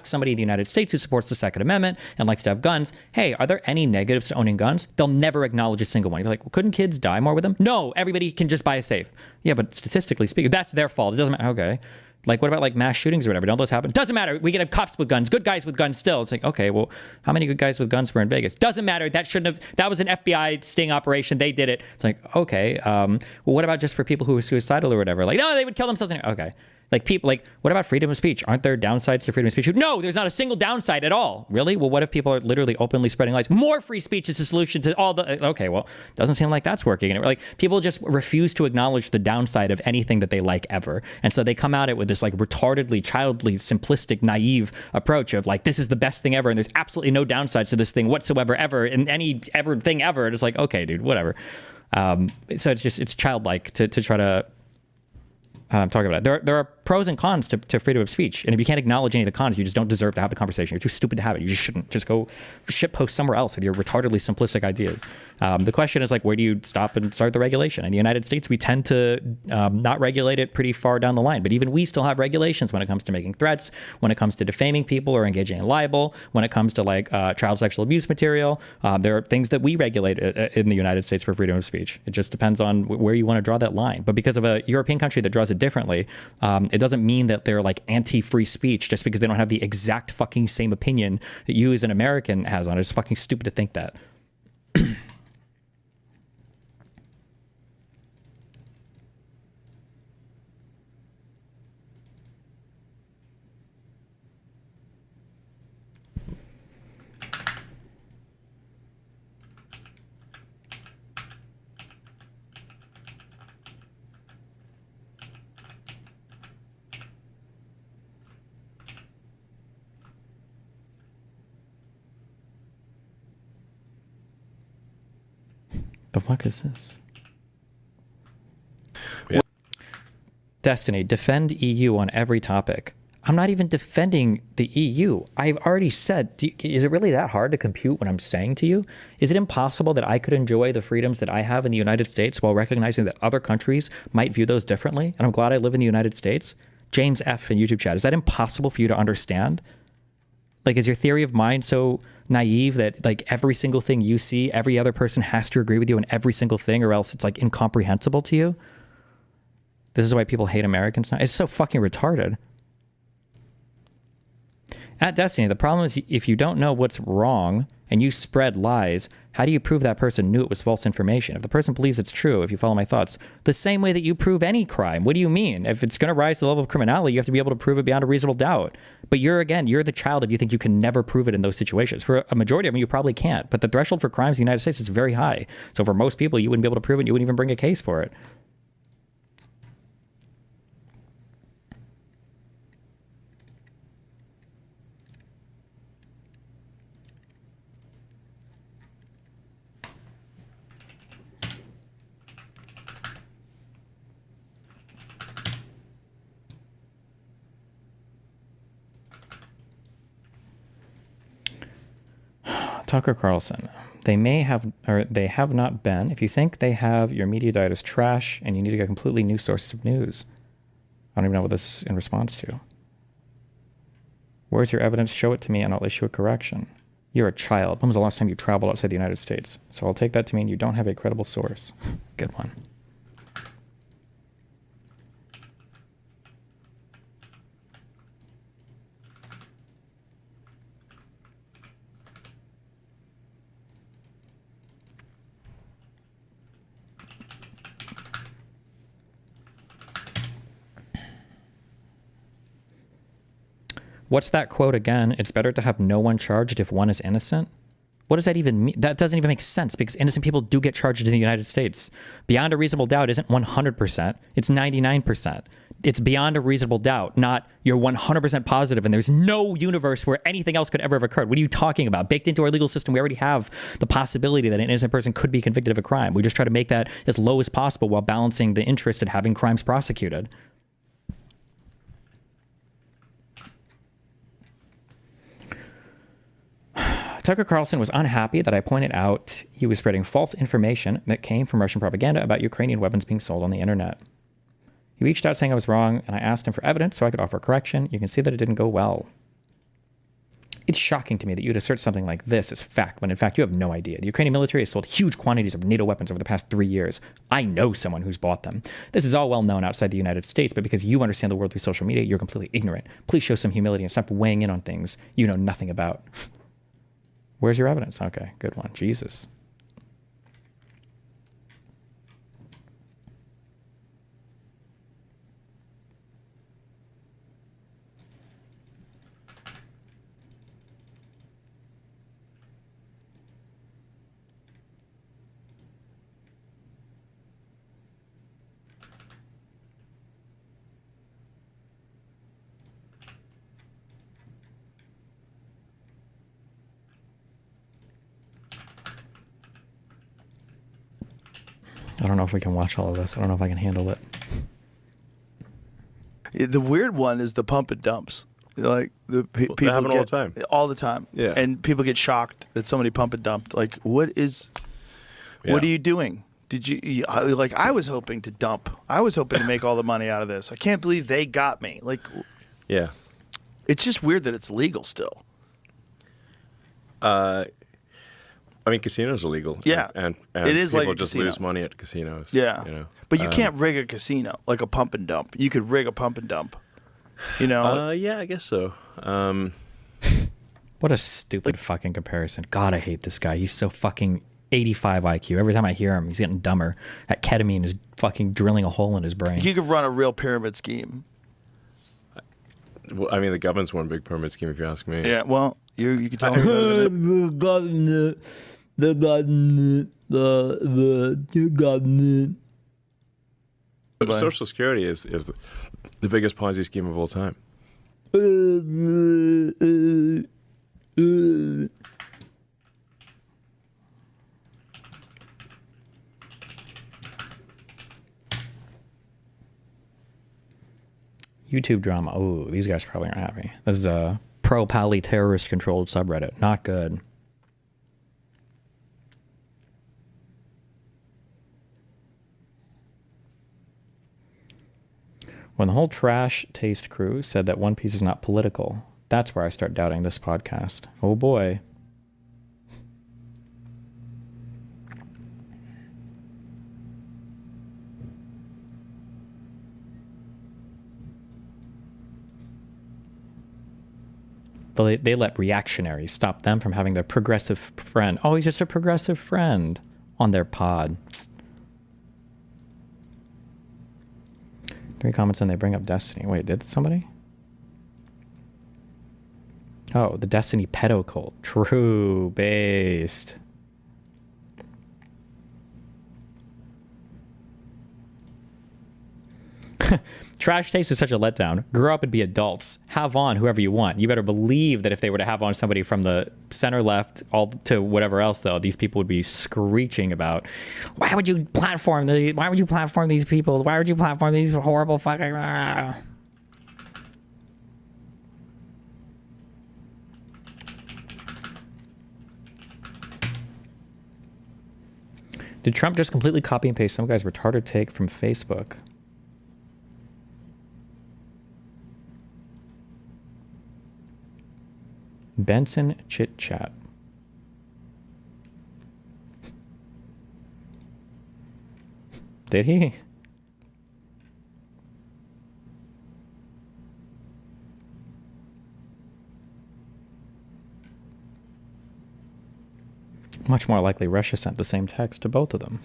somebody in the United States who supports the Second Amendment and likes to have guns, hey, are there any negatives to owning guns? They'll never acknowledge a single one. You're like, well, couldn't kids die more with them? No, everybody can just buy a safe. Yeah, but statistically speaking, that's their fault. It doesn't matter. Okay. Like, what about like mass shootings or whatever? Don't those happen? Doesn't matter. We can have cops with guns, good guys with guns still. It's like, okay, well, how many good guys with guns were in Vegas? Doesn't matter. That was an FBI sting operation. They did it. It's like, okay, well, what about just for people who are suicidal or whatever? Like, no, they would kill themselves. Okay. Like what about freedom of speech? Aren't there downsides to freedom of speech? No, there's not a single downside at all. Really? Well, what if people are literally openly spreading lies? More free speech is the solution to all the, okay, well, doesn't seem like that's working. And like people just refuse to acknowledge the downside of anything that they like ever. And so they come at it with this like retardedly, childly, simplistic, naive approach of like, this is the best thing ever. And there's absolutely no downsides to this thing whatsoever, ever, in any thing ever. And it's like, okay, dude, whatever. So it's childlike to try to talk about it. There are pros and cons to freedom of speech. And if you can't acknowledge any of the cons, you just don't deserve to have the conversation. You're too stupid to have it. You just shouldn't. Just go shitpost somewhere else with your retardedly simplistic ideas. The question is like, where do you stop and start the regulation? In the United States, we tend to not regulate it pretty far down the line. But even we still have regulations when it comes to making threats, when it comes to defaming people or engaging in libel, when it comes to like child sexual abuse material. There are things that we regulate in the United States for freedom of speech. It just depends on where you want to draw that line. But because of a European country that draws it differently, it doesn't mean that they're like anti-free speech just because they don't have the exact fucking same opinion that you as an American has on it. It's fucking stupid to think that. The fuck is this? Yeah. Destiny, defend EU on every topic. I'm not even defending the EU. I've already said, is it really that hard to compute what I'm saying to you? Is it impossible that I could enjoy the freedoms that I have in the United States while recognizing that other countries might view those differently? And I'm glad I live in the United States. James F. in YouTube chat, is that impossible for you to understand? Like, is your theory of mind so naive that like every single thing you see, every other person has to agree with you on every single thing, or else it's like incomprehensible to you? This is why people hate Americans now. It's so fucking retarded. At Destiny, the problem is if you don't know what's wrong and you spread lies, how do you prove that person knew it was false information? If the person believes it's true, if you follow my thoughts, the same way that you prove any crime. What do you mean? If it's going to rise to the level of criminality, you have to be able to prove it beyond a reasonable doubt. But you're the child if you think you can never prove it in those situations. For a majority of them, you probably can't. But the threshold for crimes in the United States is very high. So for most people, you wouldn't be able to prove it. You wouldn't even bring a case for it. Tucker Carlson. They may have, or they have not been. If you think they have, your media diet is trash and you need to get completely new sources of news. I don't even know what this is in response to. Where's your evidence? Show it to me and I'll issue a correction. You're a child. When was the last time you traveled outside the United States? So I'll take that to mean you don't have a credible source. Good one. What's that quote again? It's better to have no one charged if one is innocent. What does that even mean? That doesn't even make sense because innocent people do get charged in the United States. Beyond a reasonable doubt isn't 100%. It's 99%. It's beyond a reasonable doubt, not you're 100% positive and there's no universe where anything else could ever have occurred. What are you talking about? Baked into our legal system, we already have the possibility that an innocent person could be convicted of a crime. We just try to make that as low as possible while balancing the interest in having crimes prosecuted. Tucker Carlson was unhappy that I pointed out he was spreading false information that came from Russian propaganda about Ukrainian weapons being sold on the internet. He reached out saying I was wrong, and I asked him for evidence so I could offer a correction. You can see that it didn't go well. It's shocking to me that you'd assert something like this as fact, when in fact you have no idea. The Ukrainian military has sold huge quantities of NATO weapons over the past 3 years. I know someone who's bought them. This is all well known outside the United States, but because you understand the world through social media, you're completely ignorant. Please show some humility and stop weighing in on things you know nothing about. Where's your evidence? Okay, good one. Jesus. I don't know if we can watch all of this. I don't know if I can handle it. The weird one is the pump and dumps. Like people happen all the time. All the time. Yeah. And people get shocked that somebody pump and dumped. Like, what are you doing? Like, I was hoping to dump. I was hoping to make all the money out of this. I can't believe they got me. Like, Yeah. it's just weird that it's legal still. I mean, casinos are legal. Yeah. And It is people like a just casino. lose money at casinos. Yeah. You know? But you can't rig a casino like a pump and dump. You could rig a pump and dump. You know? Yeah, I guess so. What a stupid fucking comparison. God, I hate this guy. He's so fucking 85 IQ. Every time I hear him, he's getting dumber. That ketamine is fucking drilling a hole in his brain. You could run a real pyramid scheme. Well, I mean, the government's one big pyramid scheme, if you ask me. Yeah, well, you can tell me. The government. But Social Security is the biggest Ponzi scheme of all time. YouTube drama. Oh, these guys probably aren't happy. This is a pro-Pali terrorist-controlled subreddit. Not good. When the whole Trash Taste crew said that One Piece is not political, that's where I start doubting this podcast. Oh boy. They let reactionaries stop them from having their progressive friend. Oh, he's just a progressive friend on their pod. 3 comments and they bring up Destiny. Wait, did somebody? Oh, the Destiny pedo cult. True based. Trash Taste is such a letdown. Grow up and be adults. Have on whoever you want. You better believe that if they were to have on somebody from the center left all to whatever else, though, these people would be screeching about, why would you platform these people? Why would you platform these horrible fucking... Did Trump just completely copy and paste some guy's retarded take from Facebook? Benson Chit Chat. Did he? Much more likely Russia sent the same text to both of them.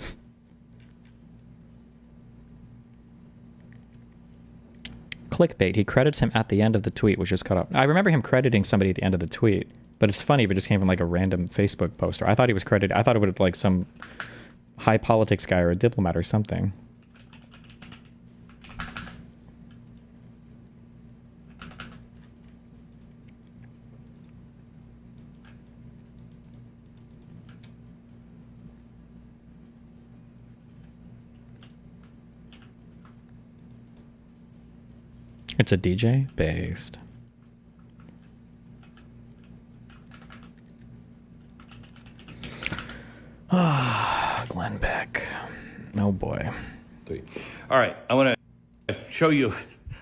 Clickbait. He credits him at the end of the tweet, which is cut up. I remember him crediting somebody at the end of the tweet, but it's funny if it just came from like a random Facebook poster. I thought he was credited. I thought it would have like some high politics guy or a diplomat or something. It's a DJ based. Glenn Beck. Oh boy. All right, I want to show you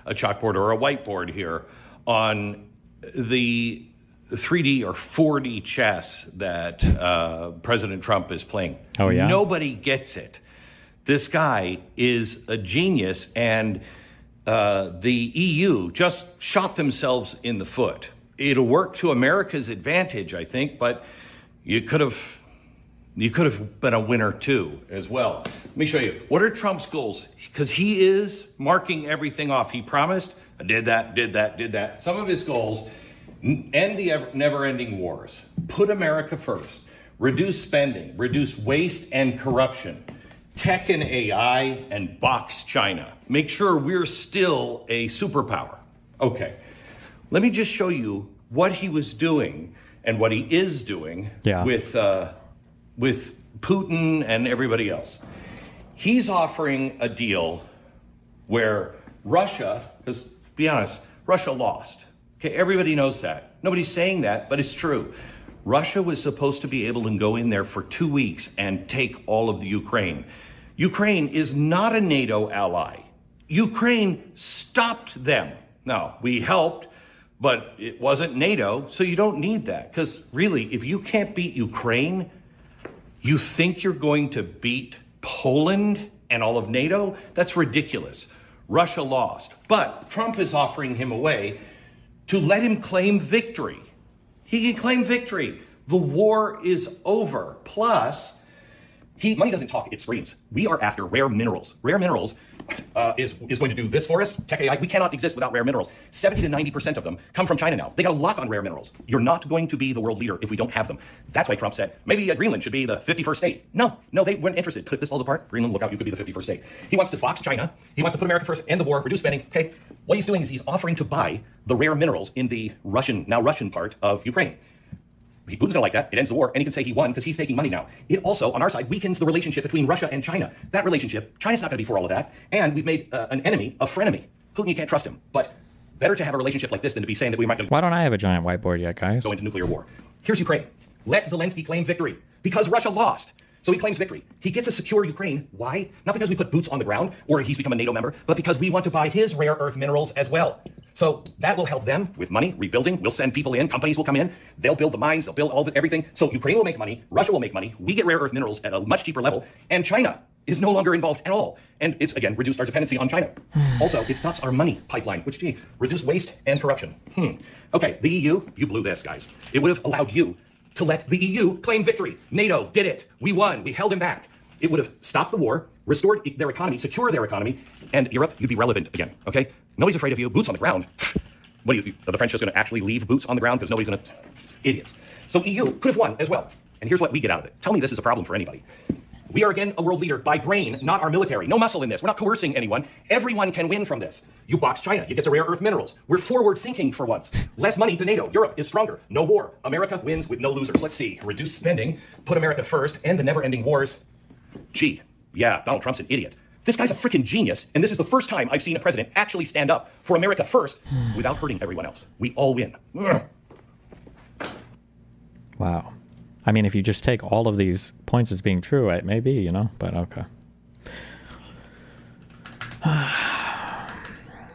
a chalkboard or a whiteboard here on the 3D or 4D chess that President Trump is playing. Oh, yeah? Nobody gets it. This guy is a genius, and the EU just shot themselves in the foot. It'll work to America's advantage, I think, but you could have been a winner too, as well. Let me show you. What are Trump's goals? Because he is marking everything off. He promised, I did that, did that, did that. Some of his goals: end the never-ending wars, put America first, reduce spending, reduce waste and corruption, tech and AI, and box China. Make sure we're still a superpower. Okay, let me just show you what he was doing and what he is doing with Putin and everybody else. He's offering a deal where Russia, because be honest, Russia lost. Okay, everybody knows that. Nobody's saying that, but it's true. Russia was supposed to be able to go in there for 2 weeks and take all of the Ukraine. Ukraine is not a NATO ally. Ukraine stopped them. Now, we helped, but it wasn't NATO, so you don't need that. Because really, if you can't beat Ukraine, you think you're going to beat Poland and all of NATO? That's ridiculous. Russia lost, but Trump is offering him a way to let him claim victory. He can claim victory. The war is over. Plus, money doesn't talk, it screams. We are after rare minerals. Rare minerals is going to do this for us. Tech AI, we cannot exist without rare minerals. 70 to 90% of them come from China now. They got a lock on rare minerals. You're not going to be the world leader if we don't have them. That's why Trump said, maybe Greenland should be the 51st state. No, they weren't interested. If this falls apart, Greenland, look out, you could be the 51st state. He wants to box China. He wants to put America first, end the war, reduce spending. Okay, what he's doing is he's offering to buy the rare minerals in the Russian part of Ukraine. Putin's gonna like that. It ends the war, and he can say he won because he's taking money now. It also, on our side, weakens the relationship between Russia and China. That relationship, China's not gonna be for all of that, and we've made an enemy a frenemy. Putin, you can't trust him. But better to have a relationship like this than to be saying that we might Why don't I have a giant whiteboard yet, guys? go into nuclear war. Here's Ukraine. Let Zelensky claim victory because Russia lost. So he claims victory. He gets a secure Ukraine. Why? Not because we put boots on the ground or he's become a NATO member, but because we want to buy his rare earth minerals as well. So that will help them with money, rebuilding. We'll send people in. Companies will come in. They'll build the mines. They'll build everything. So Ukraine will make money. Russia will make money. We get rare earth minerals at a much cheaper level. And China is no longer involved at all. And it's, again, reduced our dependency on China. Also, it stops our money pipeline, which reduce waste and corruption. Okay, the EU, you blew this, guys. It would have allowed you to let the EU claim victory. NATO did it. We won. We held him back. It would have stopped the war, restored their economy, secure their economy, and Europe, you'd be relevant again, okay? Nobody's afraid of you. Boots on the ground. What are the French just going to actually leave boots on the ground because nobody's going to... Idiots. So EU could have won as well. And here's what we get out of it. Tell me this is a problem for anybody. We are again a world leader by brain, not our military. No muscle in this. We're not coercing anyone. Everyone can win from this. You box China, you get the rare earth minerals. We're forward thinking for once. Less money to NATO. Europe is stronger. No war. America wins with no losers. Let's see. Reduce spending, put America first, end the never-ending wars. Gee, yeah, Donald Trump's an idiot. This guy's a freaking genius, and this is the first time I've seen a president actually stand up for America first without hurting everyone else. We all win. Wow. I mean, if you just take all of these points as being true, it may be, but okay.